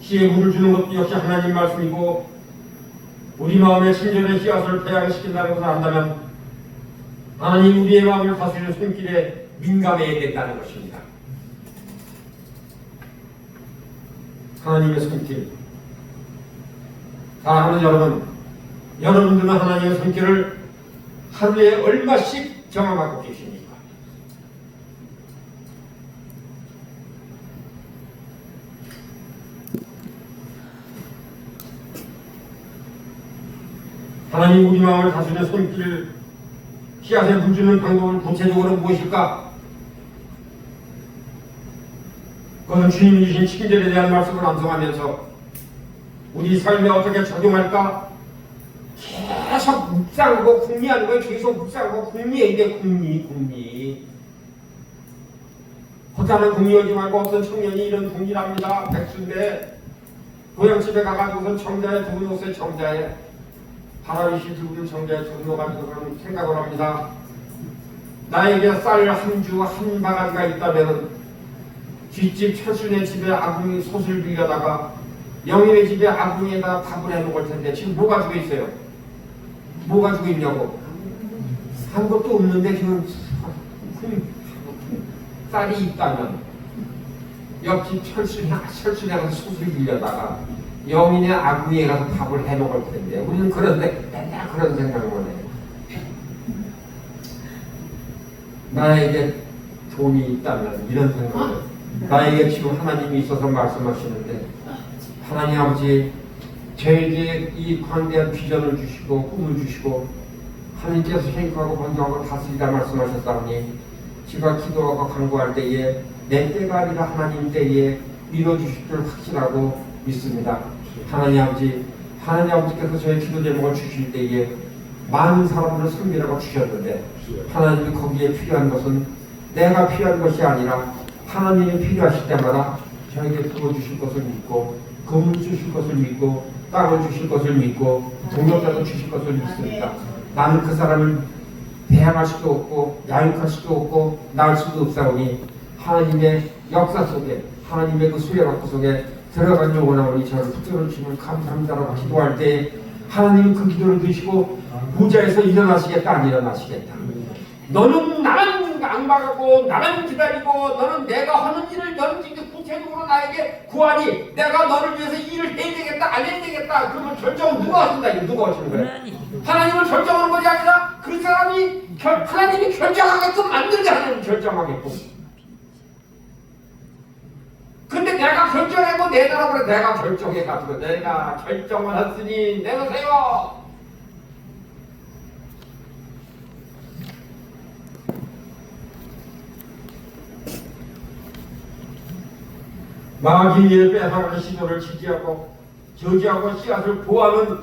씨에 물을 주는 것도 역시 하나님의 말씀이고 우리 마음에 친절한 씨앗을 태양시킨다는 것을 안다면 하나님 우리의 마음을 다스리는 손길에 민감해야 된다는 것입니다. 하나님의 손길. 사랑하는 여러분, 여러분들은 하나님의 손길을 하루에 얼마씩 경험하고 계십니까? 하나님 우리 마음을 다스리는 손길, 씨앗에 물 주는 방법은 구체적으로 무엇일까? 그것은 주님이 주신 친절에 대한 말씀을 암송하면서 우리 삶에 어떻게 적용할까? 계속 묵상하고 궁리하는 거예요. 계속 묵상하고 궁리해야 돼. 궁리. 허탄한 궁리하지 말고 어떤 청년이 이런 궁리를 합니다. 백수인데 고향집에 가가지고서 청자에 두 옷에 청자에 바라이시 들고 정자에 들어가지고 그런 생각을 합니다. 나에게 쌀 한 주 한 바가지가 있다면 뒷집 철순의 집에 아궁이 솥을 빌려다가 영인의 집에 아궁이에다 밥을 해놓을 텐데 지금 뭐 가지고 있어요? 뭐 가지고 있냐고? 한 것도 없는데 지금 쌀이 있다면 옆집 철순에 가서 솥을 빌려다가 영인의 아궁이에 가서 밥을 해먹을 텐데 우리는 그런데 맨날 그런 생각을 해요. 나에게 돈이 있다면 이런 생각을 나에게 지금 하나님이 있어서 말씀하시는데 하나님 아버지 저에게 이 광대한 비전을 주시고 꿈을 주시고 하나님께서 행복하고 번성하고 다스리다 말씀하셨사오니 제가 기도하고 간구할 때에 내 때가 아니라 하나님 때에 이루어주실 줄 확신하고 믿습니다. 하나님 아버지께서 저의 기도 제목을 주실 때에 많은 사람들을 섬기라고 주셨는데 하나님이 거기에 필요한 것은 내가 필요한 것이 아니라 하나님이 필요하실 때마다 저에게 부어주실 것을 믿고 건물 주실 것을 믿고 땅을 주실 것을 믿고 동력자도 주실 것을 믿습니다. 나는 그 사람을 대항할 수도 없고 야육할 수도 없고 낳을 수도 없사오니 하나님의 역사 속에 하나님의 그 수레바퀴 속에 들어가길 원하오니 저를 붙들어 주시면 감사합니다라고 기도할 때 하나님은 그 기도를 드시고 보좌에서 일어나시겠다 안 일어나시겠다. 너는 나만 앙박하고 나만 기다리고 너는 내가 하는 일을 너는 지금 구체적으로 나에게 구하니 내가 너를 위해서 일을 해야 되겠다 안 해야 되겠다. 그러면 결정은 누가 하신다. 이거 누가 하시는 거예요? 하나님을 결정하는 것이 아니라 그 사람이 하나님이 결정하게끔 만들게 하나님 결정하게끔. 근데 내가 결정하고 내놔라 그래. 내가 결정해가지고 내가 결정을 했으니 내놓으세요. 마귀의 빼앗아가는 시도를 지지하고 저지하고 씨앗을 보호하는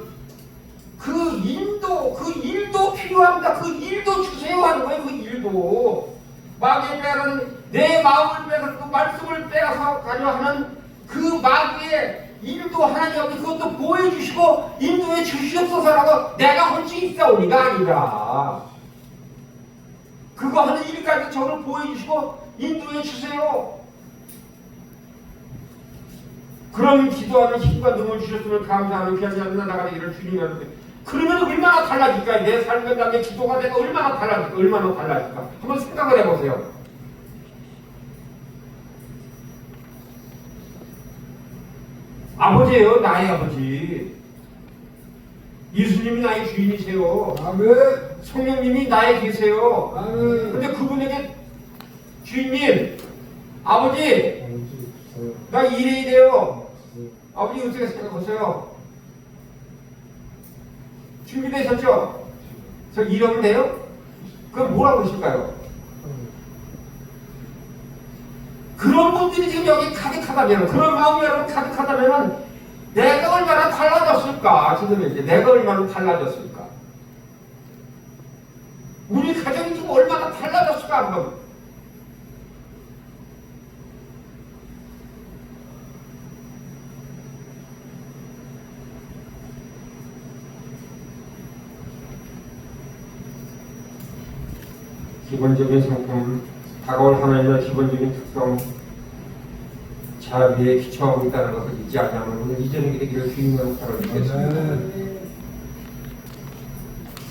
그 일도 필요합니다. 그 일도 주세요 하는 거예요. 그 일도 마귀의 빼앗아가는 내 마음을 빼앗아 그 말씀을 빼앗아 가려 하는 그 마귀의 일도 하나님 그것도 보호해 주시고 인도해 주시옵소서라고 내가 할 수 있사오니가 아니라 그거 하는 일까지 저를 보호해 주시고 인도해 주세요. 그런 기도하는 힘과 능을 주셨으면 감사하는 귀하지 않는 나가 되기를 주님이 하는데 그러면 얼마나 달라질까? 내 삶과 나의 기도가 내가 얼마나 달라질까? 얼마나 달라질까? 한번 생각을 해보세요. 아버지예요. 나의 아버지. 예수님이 나의 주인이세요. 아멘. 성령님이 나에 계세요. 아멘. 근데 그분에게 주인님, 아버지, 나 일해야 돼요. 아버지 어떻게 생각하세요? 준비되셨죠? 저 일하면 돼요? 그럼 뭐라고 하실까요? 그런 분들이 지금 여기 가득하다면, 그런 마음이 여러분 가득하다면 내가 얼마나 달라졌을까? 지금 이제 내가 얼마나 달라졌을까? 우리 가정이 지금 얼마나 달라졌을까? 한번 기본적인 성품, 다가올 하나님의 기본적인 특성, 자비에 기초하고 있다는 것을 잊지 않으면 오늘 이전의 되기를 주님으로 살아주겠습니다.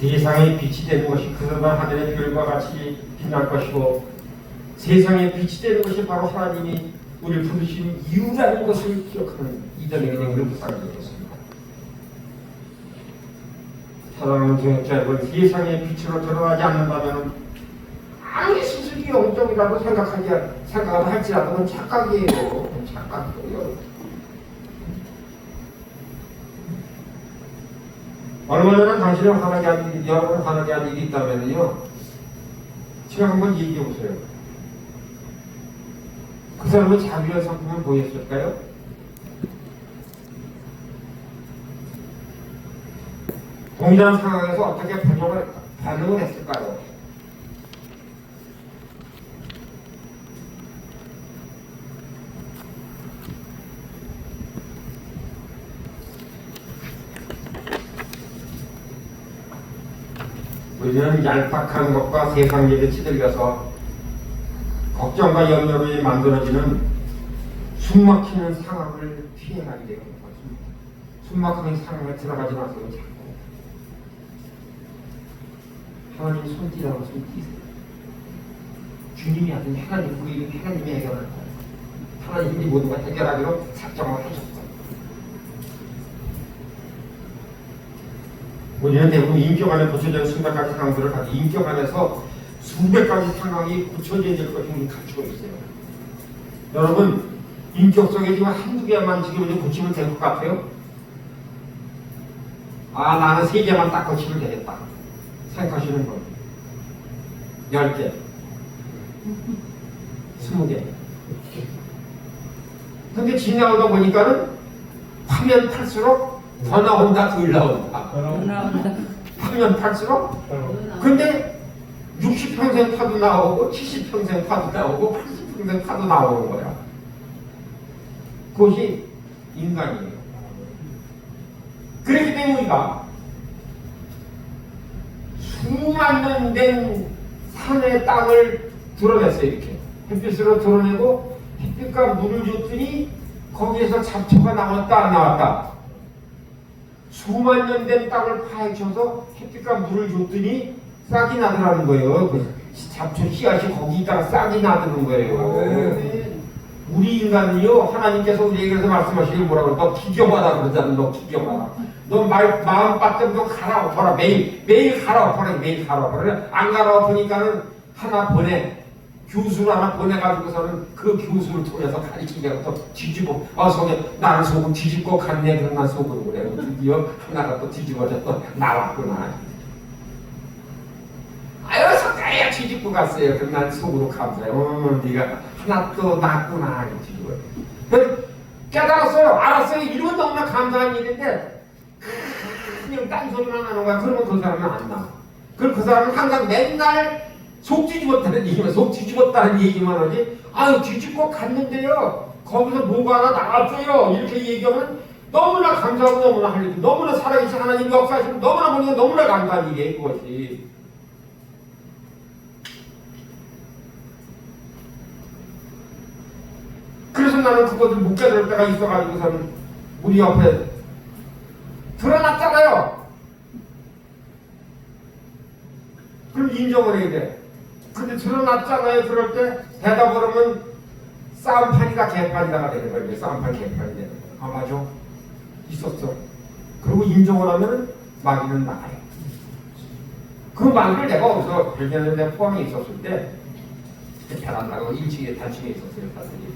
세상의 빛이 되는 것이 그러나 하늘의 별과 같이 빛날 것이고 세상의 빛이 되는 것이 바로 하나님이 우리를 부르신 이유라는 것을 기억하는 이전의 되기를 살아주겠습니다. 사랑하는 교육자 여러분, 세상의 빛으로 드러나지 않는다면 아무리 스스로 영적이라도 생각을 할지라도 그건 착각이에요. 착각이에요. 얼마 전에 당신을 화나게 한 일이, 여러분을 화나게 한 일이 있다면요, 지금 한번 얘기해 보세요. 그 사람의 자비의 성품을 보였을까요? 동일한 상황에서 어떻게 반응을 했을까요? 우리는 얄팍한 것과 세상 일에 치들려서 걱정과 염려로 만들어지는 숨막히는 상황을 피해가게 되는 것입니다. 숨막히는 상황에 들어가지 마세요. 자꾸 하나님 손 띄세요. 주님이 아닌 하나님, 우리는 하나님이 해결할 거예요. 하나님이 모든 걸 해결하기로 작정을 하셨어요. 우리는 대부분 인격 안에 고쳐진 수백 가지 상황들을 가지고 인격 안에서 수백 가지 상황이 고쳐져야 될 것을 우리 갖추고 있어요. 여러분, 인격 속에 지금 한두 개만 지금 이제 고치면 될 것 같아요? 아, 나는 3개만 딱 고치면 되겠다 생각하시는 분 10개, 20개, 근데 지나오다 보니까는 파면 팔수록 더 나온다, 덜 나온다. 나온다. 파면 팔수록. 근데 60평생 파도 나오고 70평생 파도 나오고 80평생 파도 나오는 거야. 그것이 인간이에요. 그렇기 때문에 우리가 수만 년 된 산의 땅을 드러냈어요. 이렇게 햇빛으로 드러내고 햇빛과 물을 줬더니 거기에서 잡초가 나왔다 안 나왔다. 수만 년 된 땅을 파헤쳐서 햇빛과 물을 줬더니 싹이 나더라는 거예요. 그 잡초 씨앗이 거기 있다가 싹이 나드는 거예요. 네. 우리 인간은요, 하나님께서 우리에게서 말씀하시길 뭐라고, 너 기경하다 그러잖아. 너 기경하다. 너 마음 빠져 너 갈아엎어라. 매일 갈아엎어라. 매일 갈아엎어라. 안 갈아엎으니까는 하나 보내. 교수를 하나 보내가지고서는 그 교수를 통해서 가르치게 또 뒤집어. 속에 나는 속을 뒤집고 갔네. 그런 난 속으로 그래. 드디어 하나가 또 뒤집어져 또 나왔구나. 아유, 석가야 뒤집고 갔어요. 그럼 난 속으로 감사해. 네가 하나 또 낫구나. 뒤집어. 깨달았어요. 알았어요. 이러면 너무나 감사한 일인데 그냥 딴소리만 하는 거야. 그러면 그 사람은 안 나와. 그럼 그 사람은 항상 맨날 속 뒤집었다는 얘기만, 속 뒤집었다는 얘기만 하지. 아유, 뒤집고 갔는데요. 거기서 뭐가 하나 나왔어요. 이렇게 얘기하면 너무나 감사하고 너무나 할 일, 너무나 살아계신 하나님 역사하시면 너무나 보니까 너무나 감사한 일이에요. 그것이. 그래서 나는 그것을 못 깨달을 때가 있어가지고서는 우리 옆에 드러났잖아요. 그럼 인정을 해야 돼. 근데 드러났잖아요. 그럴 때 대답을 하면 싸움판이다 개판이다가 되는 거예요. 싸움판 개판이 되는 거예요. 아 맞아. 있었어. 그리고 인정을 하면 마귀는 나가요. 그 마귀를 내가 어디서 발견했는데 포항에 있었을 때 베란다가 1층에 단층에 있었어요. 사람들이.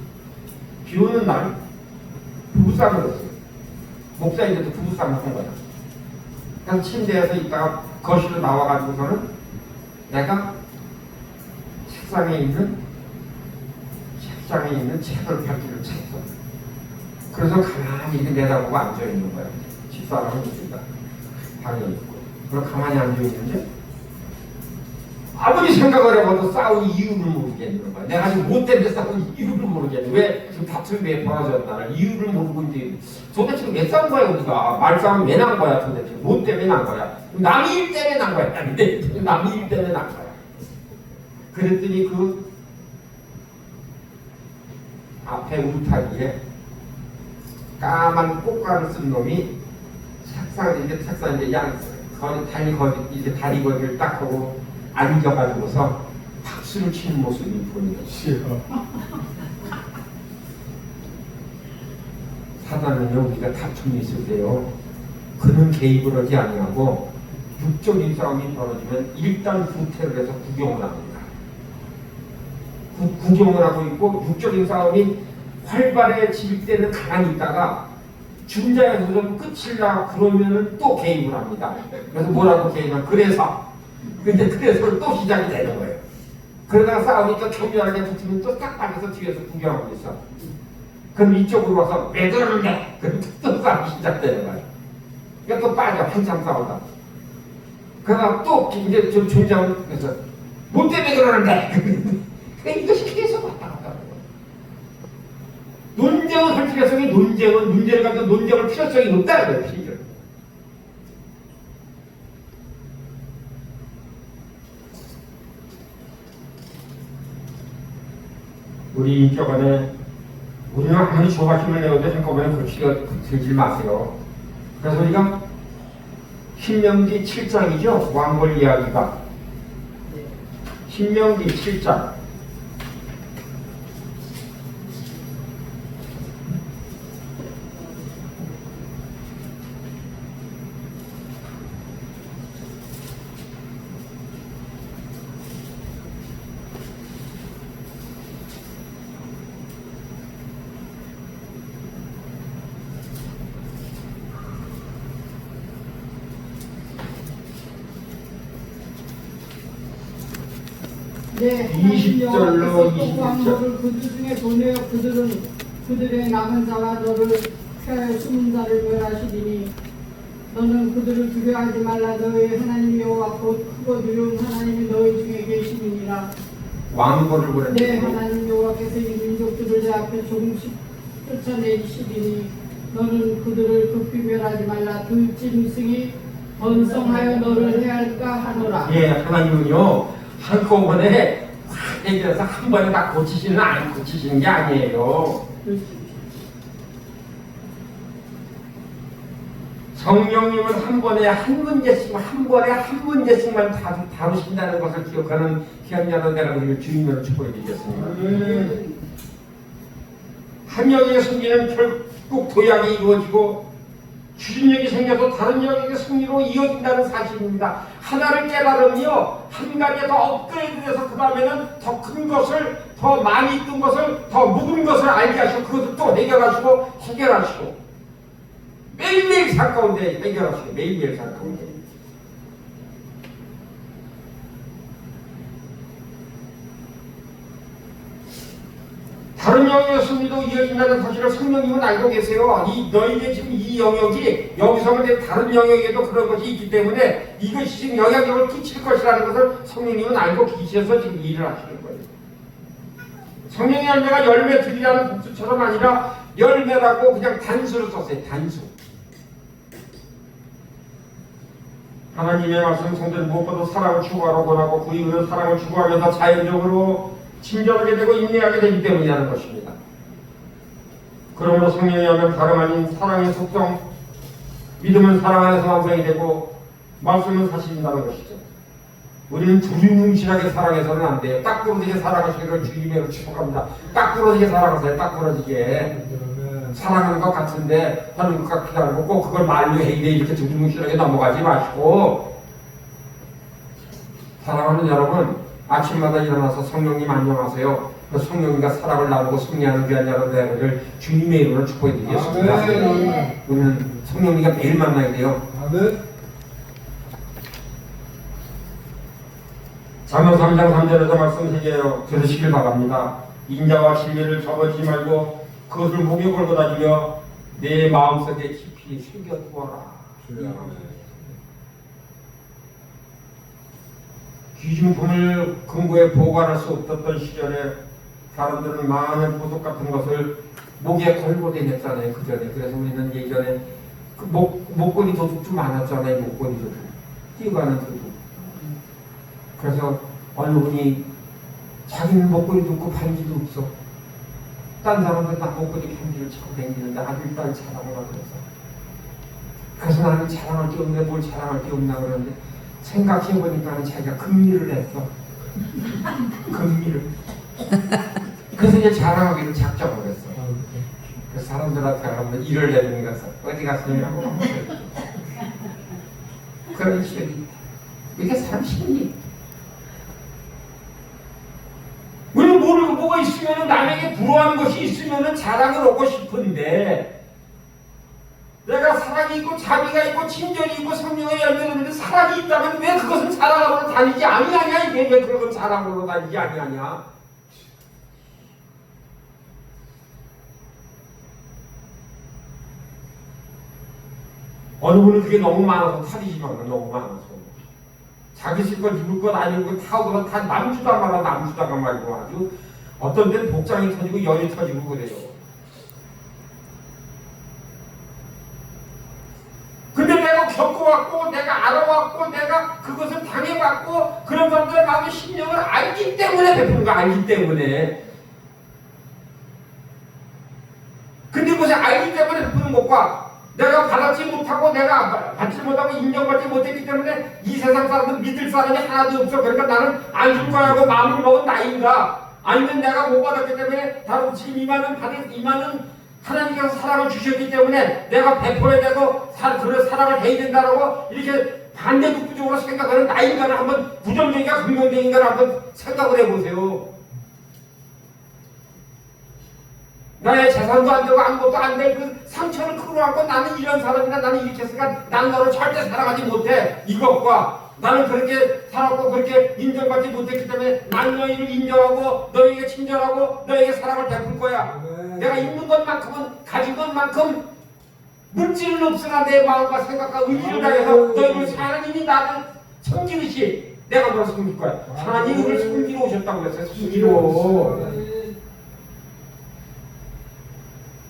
비 오는 날 부부싸움을 했어요. 목사인데도 부부싸움을 한 거야. 그냥 침대에서 있다가 거실로 나와가지고서는 내가 책상에 있는 책을 펼기를 쳤어. 그래서 가만히 이렇게 내다보고 앉아있는 거야. 집사람은 있으니까 방에 있고. 그럼 가만히 앉아있는데 아무리 생각을 해봐도 싸울 이유를 모르겠는 거야. 내가 지금 뭐 때문에 싸운 이유를 모르겠는 거야. 왜 지금 다툼이 왜 벌어졌나 이유를 모르고 이제 도대체 왜 싸운 거야 우리가. 말싸움 왜 난 거야 도대체. 뭐 때문에 난 거야. 남의 일 때문에 난 거야. 남의 일 때문에 난 거야. 그랬더니 그 앞에 울타리에 까만 꽃가루 쓴 놈이 책상인데 양 이제 다리 거리를 딱 하고 앉아가지고서 박수를 치는 모습이 보이는 거예요. 사단은요, 우리가 다툼이 있을 때요, 그는 개입을 하지 아니하고 육적인 싸움이 벌어지면 일단 후퇴를 해서 구경을 합니다. 구경을 하고 있고 육적인 싸움이 활발해질 때는 가만히 있다가 중자에서 좀 끝을 나 그러면은 또 개입을 합니다. 그래서 뭐라고 개입하면 그래서 또 시작이 되는 거예요. 그러다가 싸움이 또 격렬하게 붙으면 또 딱 빠져서 뒤에서 구경하고 있어. 그럼 이쪽으로 와서 왜 그러는데? 그럼 또 싸움이 시작되는 거예요. 그러니까 또 빠져 한참 싸우다. 그러다가 또 이제 좀 존재하면서 뭐 때문에 그러는데? 이것이 계속 왔다 갔다 하는 거예요. 논쟁을 할 필요성이 문제를 가지고 논쟁할 필요성이 없다는 거예요. 필요. 우리 인격 안에 우리는 아무리 조바심을 내어도 한꺼번에 고치가 들지 마세요. 그래서 우리가 신명기 7장이죠. 왕골 이야기가. 신명기 7장. 네, 20절로 21절. 왕국을 그들 중에 보내어 그들은 그들의 남은 자와 너를 피하여 숨은 자를 멸하시리니 너는 그들을 두려워하지 말라. 너희 하나님 여호와 곧 크고 두려운 하나님이 너희 중에 계시니라. 왕고를 내 보냈는데 하나님 여호와께서 이 민족들을 내 앞에 조금씩 쫓아내시리니 너는 그들을 급히 멸하지 말라. 그 짐승이 번성하여 너를 해할까 하노라. 예, 하나님은요 한꺼번에 확 얘기해서 한 번에 다 고치시는 게 아니에요. 성령님은 한 번에 한 문제씩만 다루신다는 것을 기억하는 귀한 내가 우리를 주님으로 축복해드리겠습니다. 한 영역의 승리는 결국 도약이 이루어지고 추진력이 생겨서 다른 영역의 승리로 이어진다는 사실입니다. 하나를 깨달으며 한 가지에 더 업그레이드돼서 그 다음에는 더 큰 것을, 더 많이 뜬 것을, 더 묵은 것을 알게 하시고 그것을 또 해결하시고 매일매일 삶 가운데 해결하시고 매일매일 삶 가운데 다른 영역의 승리도 이어진다는 사실을 성령님은 알고 계세요. 너희의 지금 이 영역이 여기서는 다른 영역에도 그런 것이 있기 때문에 이것이 지금 영향력을 끼칠 것이라는 것을 성령님은 알고 계셔서 지금 일을 하시는 거예요. 성령의 열매가 열매 들이라는 복수처럼 아니라 열매라고 그냥 단수로 썼어요. 단수. 하나님의 말씀 성도는 무엇보다 사랑을 추구하러 원하고 그 이후에 사랑을 추구하면서 자연적으로 친절하게 되고 인내하게 되기 때문이라는 것입니다. 그러므로 성령에 의하면 다름 아닌 사랑의 속성, 믿음은 사랑 안에서 완성이 되고 말씀은 사실이라는 것이죠. 우리는 두리뭉실하게 사랑해서는 안 돼요. 딱 부러지게 사랑하시기를 주님으로 축복합니다. 딱 부러지게 사랑하세요. 딱 부러지게. 사랑하는 것 같은데 하는 것 같기도 하고 꼭 그걸 말로 해야 돼 이렇게 두리뭉실하게 넘어가지 마시고 사랑하는 여러분 아침마다 일어나서 성령님 안녕하세요. 그 성령님과 사랑을 나누고 승리하는 귀한 여러분들을 주님의 이름으로 축복해 드리겠습니다. 우리는 성령님과 매일 만나야 돼요. 아멘. 잠언 3장 3절에서 말씀드려요. 들으시길 바랍니다. 인자와 진리를 저버리지 말고 그것을 목에 걸고 다니며 내 마음속에 깊이 새겨두어라. 귀중품을 금고에 보관할 수 없었던 시절에 사람들은 많은 보석 같은 것을 목에 걸고 다녔잖아요. 그 전에. 그래서 우리는 예전에 그 목걸이 도둑도 많았잖아요. 목걸이 도둑. 뛰어가는 도둑. 그래서 어느 분이 자기는 목걸이도 없고 반지도 없어. 딴 사람들 다 목걸이 반지를 차고 다니는데 아들, 딸 자랑을 하면서. 그래서 나는 자랑할 게 없네, 뭘 자랑할 게 없나 그러는데 생각해보니까 자기가 금리를 했어. 금리를. 그래서 이제 자랑하기를 작정을 했어. 그 사람들한테 가면 일을 내는 거서 어디 갔으냐고. 그런 식으로. 이게 사람 심리. 우리는 모르고 뭐가 있으면 남에게 부러워하는 것이 있으면 자랑을 하고 싶은데 내가 사랑이 있고 자비가 있고 친절이 있고 성령의 열매가 있는데 사랑이 있다면 왜 그것은 자랑하러 다니지 아니하냐. 이게 왜 그것은 자랑하러 다니지 아니하냐. 어느 분은 그게 너무 많아서 탈이지만 너무 많아서 자기 쓸 것 입을 것 아닌 것 타고 다 남주다가 말고 아주 어떤 데는 복장이 터지고 열이 터지고 그래요. 근데 내가 겪어왔고 내가 알아왔고 내가 그것을 당해봤고 그런 사람들의 마음의 심령을 알기 때문에 베푸는 거 알기 때문에. 근데 그것을 알기 때문에 베푸는 것과 내가 받지 못하고 내가 받지 못하고 인정받지 못했기 때문에 이 세상 사람들 믿을 사람이 하나도 없어. 그러니까 나는 안 줄 거야 하고 마음을 먹은 나인가? 아니면 내가 못 받았기 때문에 다른 지금 이만은 하나님께서 사랑을 주셨기 때문에 내가 베풀어야 되고 그런 사랑을 해야 된다라고 이렇게 반대급부적으로 생각하는 나인가를 한번 부정적인가 긍정적인가를 한번 생각을 해보세요. 나의 재산도 안 되고 아무것도 안 될 그 상처를 끌어안고 나는 이런 사람이다. 나는 이렇게 했으니까 난 너를 절대 사랑하지 못해. 이것과 나는 그렇게 살았고 그렇게 인정받지 못했기 때문에 난 너희를 인정하고 너희에게 친절하고 너희에게 사랑을 베풀 거야. 내가 있는 것만큼은 가진 것만큼 물질은 없으나 내 마음과 생각과 의지를 다해서 너희를 하나님이 나를 섬기듯이 내가 너를 섬길 거야. 하나님이 우리를 섬기러 오셨다고 그랬어요. 섬기러.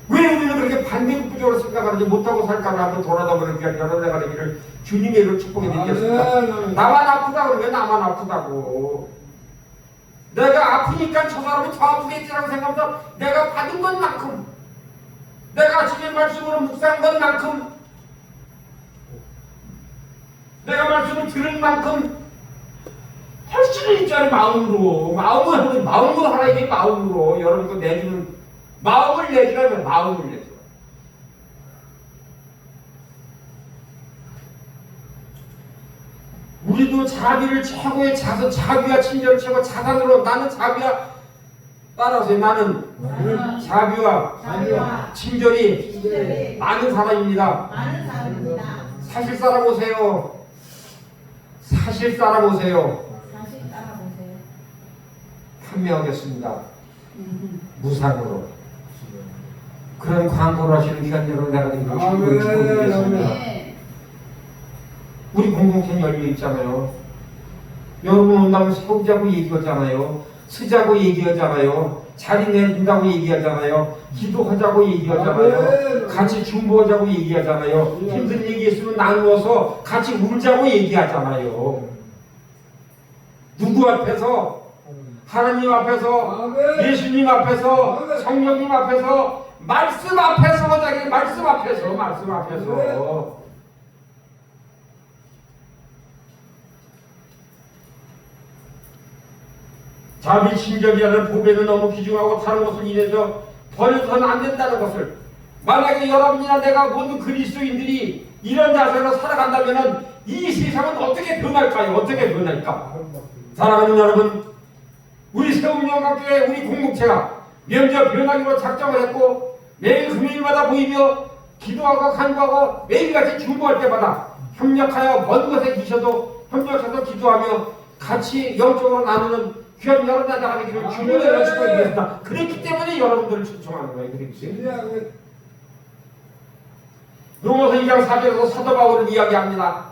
왜 우리는 그렇게 반대급부적으로 생각하는지 못하고 살까 하고 돌아다보는 귀한 여러 내가 되기를 주님의 이름을 축복해 드리겠습니다. 나만 아프다 그러면 나만 아프다고. 내가 아프니까 저 사람은 더 아프겠지라고 생각하면서 내가 받은 것만큼, 내가 아침에 말씀으로 묵상한 것만큼, 내가 말씀을 들은 만큼 할 수는 있잖아요. 마음으로 하라. 이게 마음으로 여러분 거 내주는 마음을 내주라면 마음을 내줘. 우리도 자비를 최고의 자비와 친절을 최고 자산으로, 나는 자비와 따라서요. 나는 자비와 친절이 많은 사람입니다. 사실 따라보세요. 사실 따라보세요. 판매하겠습니다. 무상으로. 그런 광고를 하시는 귀한 여러분, 내가 축복드리겠습니다. 우리 공동체는 열려 있잖아요. 여러분 온다면 세우자고 얘기하잖아요. 쓰자고 얘기하잖아요. 자리 내준다고 얘기하잖아요. 기도하자고 얘기하잖아요. 같이 중보하자고 얘기하잖아요. 힘든 얘기 있으면 나누어서 같이 울자고 얘기하잖아요. 누구 앞에서? 하나님 앞에서, 예수님 앞에서, 성령님 앞에서, 말씀 앞에서 하자니, 말씀 앞에서. 자비 친절이라는 보배는 너무 귀중하고 다른 것을 인해서 버려서는 안 된다는 것을, 만약에 여러분이나 내가 모든 그리스도인들이 이런 자세로 살아간다면 이 세상은 어떻게 변할까요? 어떻게 변할까? 사랑하는 여러분, 우리 세운영각교회 우리 공동체가 면접 변하기로 작정을 했고 매일 금요일마다 모이며 기도하고 간구하고 매일같이 중보할 때마다 협력하여 먼 곳에 계셔도 협력해서 기도하며 같이 영적으로 나누는 귀한 여러 나라가 되기를 주님의 축복드리겠습니다. 그렇기 때문에 여러분들을 초청하는 거예요. 그렇지? 로마서 2장 4절에서 사도 바울은 이야기합니다.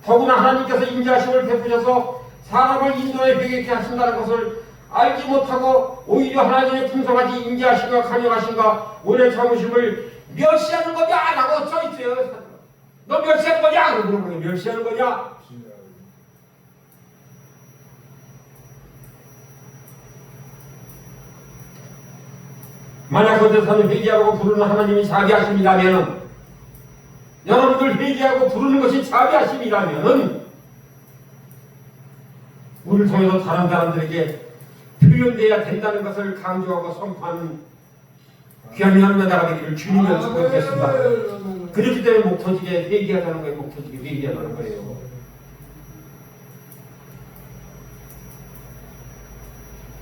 더구나 하나님께서 인자하심을 베푸셔서 사람을 인도에 배겠게 하신다는 것을 알지 못하고 오히려 하나님의 풍성하지 인자하심과 강력하심과 오래 참으심을 멸시하는 거냐? 라고 써있어요. 너 멸시하는 거냐? 그러는 거예요. 멸시하는 거냐? 만약 그때서는 회개하고 부르는 하나님이 자비하심이라면, 여러분들 회개하고 부르는 것이 자비하심이라면 우리를 통해서 다른 사람들에게 표현되어야 된다는 것을 강조하고 선포하는 귀한 여러분의 나라가 되기를 주님의 축복하겠습니다. 그렇기 때문에 목 터지게 회개하자는 거예요. 목 터지게 회개하자는 거예요.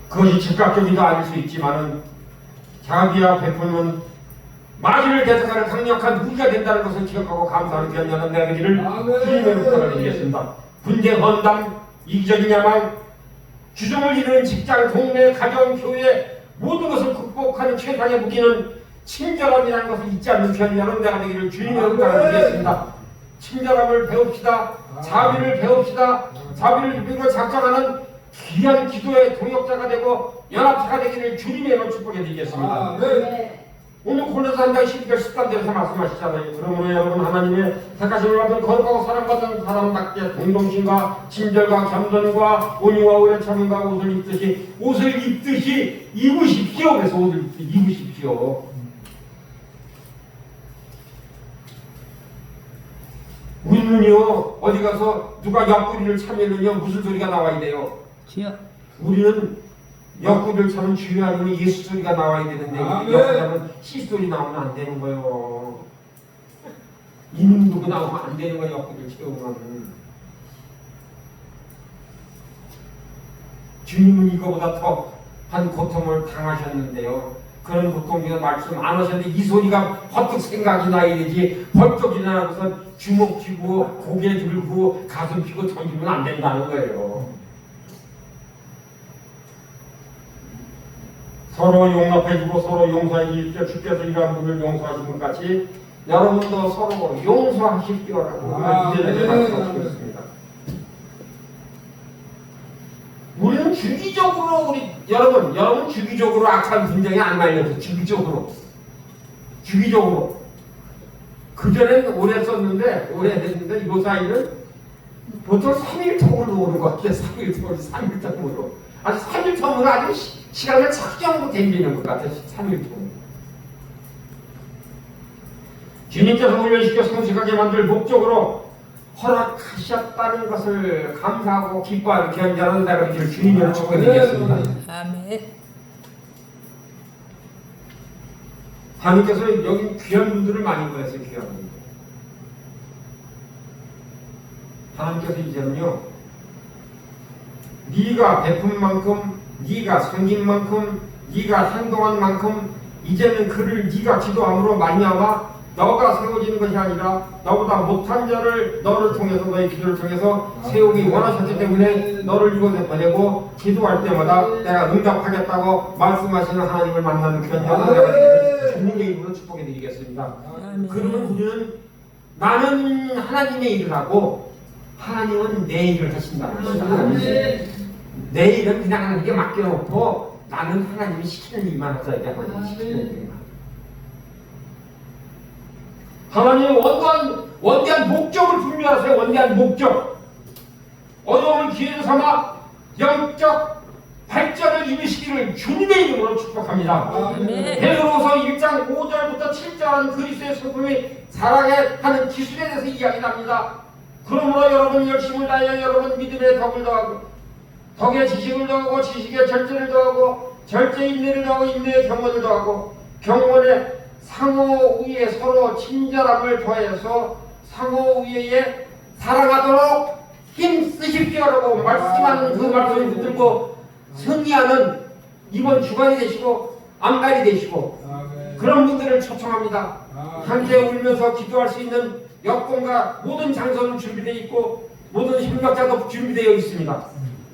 그것이 즉각적이도 아닐 수 있지만은 자비와 베푸는 마귀를 대적하는 강력한 무기가 된다는 것을 기억하고 감사하는 귀한 여러분 내가 되기를 주님의 부탁을 드리겠습니다. 분쟁, 헌담, 이기적인 야망, 주종을 이루는 직장, 동네, 가정, 교회 모든 것을 극복하는 최상의 무기는 친절함이라는 것을 잊지 않는 귀한 여러분 내가 되기를 주님의 부탁을 드리겠습니다. 친절함을 배웁시다. 자비를 배웁시다. 자비를 배우고 작정하는 귀한 기도의 동역자가 되고 연합체가 되기를 주님의 이름으로 축복해 드리겠습니다. 오늘 골로새 3장 12절 13절에서 말씀하시잖아요. 그러므로 여러분 하나님의 택하심을 받은 거룩하고 사랑받은 사람답게 동정심과 친절과 겸손과 온유와 오래 참음과 옷을 입듯이 입으십시오. 그래서 옷을 입으십시오. 우리는요 어디 가서 누가 옆구리를 차면은요 무슨 소리가 나와야 돼요? 우리는 옆구리를 차면 주여 아니면 예수 소리가 나와야 되는데 옆구리 차면 시 소리 나오면 안 되는 거예요. 이놈 나오면 안 되는 거예요. 옆구리를 채우면. 주님은 이거보다 더한 고통을 당하셨는데요. 그런 고통 중에 말씀 안 하셨는데 이 소리가 헛뜩 생각이 나야 되지 벌떡 일어나고서 주먹 쥐고 고개 들고 가슴 펴고 던지면 안 된다는 거예요. 서로 용납해주고 서로 용서해 주십시오. 주께서 이러한 분을 용서하신 것 같이 여러분도 서로 용서하십시오라고 이제는 말씀하시겠습니다. 우리는 주기적으로 여러분 주기적으로 악한 분쟁이 안 말려서 주기적으로 그전엔 오래 썼는데 오래 했는데 이 사이는 보통 3일통으로 오는 것 같아요. 3일통으로 아주 3일통으로 아주 시간을 착정으로 댕기는 것 같아요. 3일통으로 주님께서 훈련시켜 성숙하게 만들 목적으로 허락하셨다는 것을 감사하고 기뻐하는 견자는 내가 이를 주님으로 축복드리겠습니다. 아멘. 하나님께서 여기 귀한 분들을 많이 보냈어요. 귀한 분들. 하나님께서 이제는요, 네가 베푼 만큼, 네가 섬긴 만큼, 네가 행동한 만큼 이제는 그를 네가 기도함으로 말미암아 너가 세워지는 것이 아니라 너보다 못한 자를 너를 통해서 너의 기도를 통해서 세우기 원하셨기 때문에 너를 이곳에 보내고 기도할 때마다 내가 응답하겠다고 말씀하시는 하나님을 만나는 귀한 여러분들 주님의 이름으로 축복해 드리겠습니다. 그러면 우리는 나는 하나님의 일을 하고 하나님은 내 일을 하신다는 것입니다. 내 일은 그냥 하나님께 맡겨놓고 나는 하나님이 시키는 일만 하자. 이게 하나님이 시키는 일만. 하나님은 원대한 목적을 분명하세요. 원대한 목적. 어려움을 기회로 삼아 영적 발전을 이루시기를 주님의 이름으로 축복합니다. 베드로서 1장 5절부터 7절은 그리스도의 성품이 자라게 하는 기술에 대해서 이야기합니다. 그러므로 여러분 열심을 다하여 여러분 믿음에 덕을 더하고 덕에 지식을 더하고 지식에 절제를 더하고 절제에 인내를 더하고 인내에 경건을 더하고 경건에 상호 우애에 서로 친절함을 더해서 상호 우애에 사랑하도록 힘쓰십시오라고 말씀하는 그 말씀을 붙들고 승리하는 이번 주간이 되시고 안달이 되시고 그런 분들을 초청합니다. 현재 울면서 기도할 수 있는 여건과 모든 장소는 준비되어 있고 모든 협력자도 준비되어 있습니다.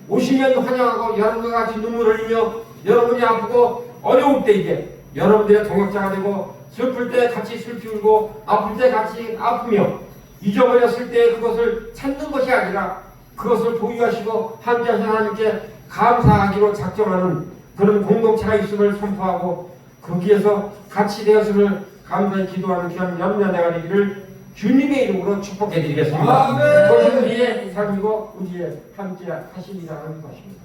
오시면 환영하고 여러분과 같이 눈물 흘리며 여러분이 아프고 어려울 때 이제 여러분들의 동역자가 되고 슬플 때 같이 슬피 울고 아플 때 같이 아프며 잊어버렸을 때 그것을 찾는 것이 아니라 그것을 보유하시고 함께하신 하나님께 감사하기로 작정하는 그런 공동체가 있음을 선포하고 거기에서 같이 되었음을 감사히 기도하는 귀한 연년회가 되기를 주님의 이름으로 축복해 드리겠습니다. 그것이 우리의 삶이고 우리의 함께 하시리라는 것입니다.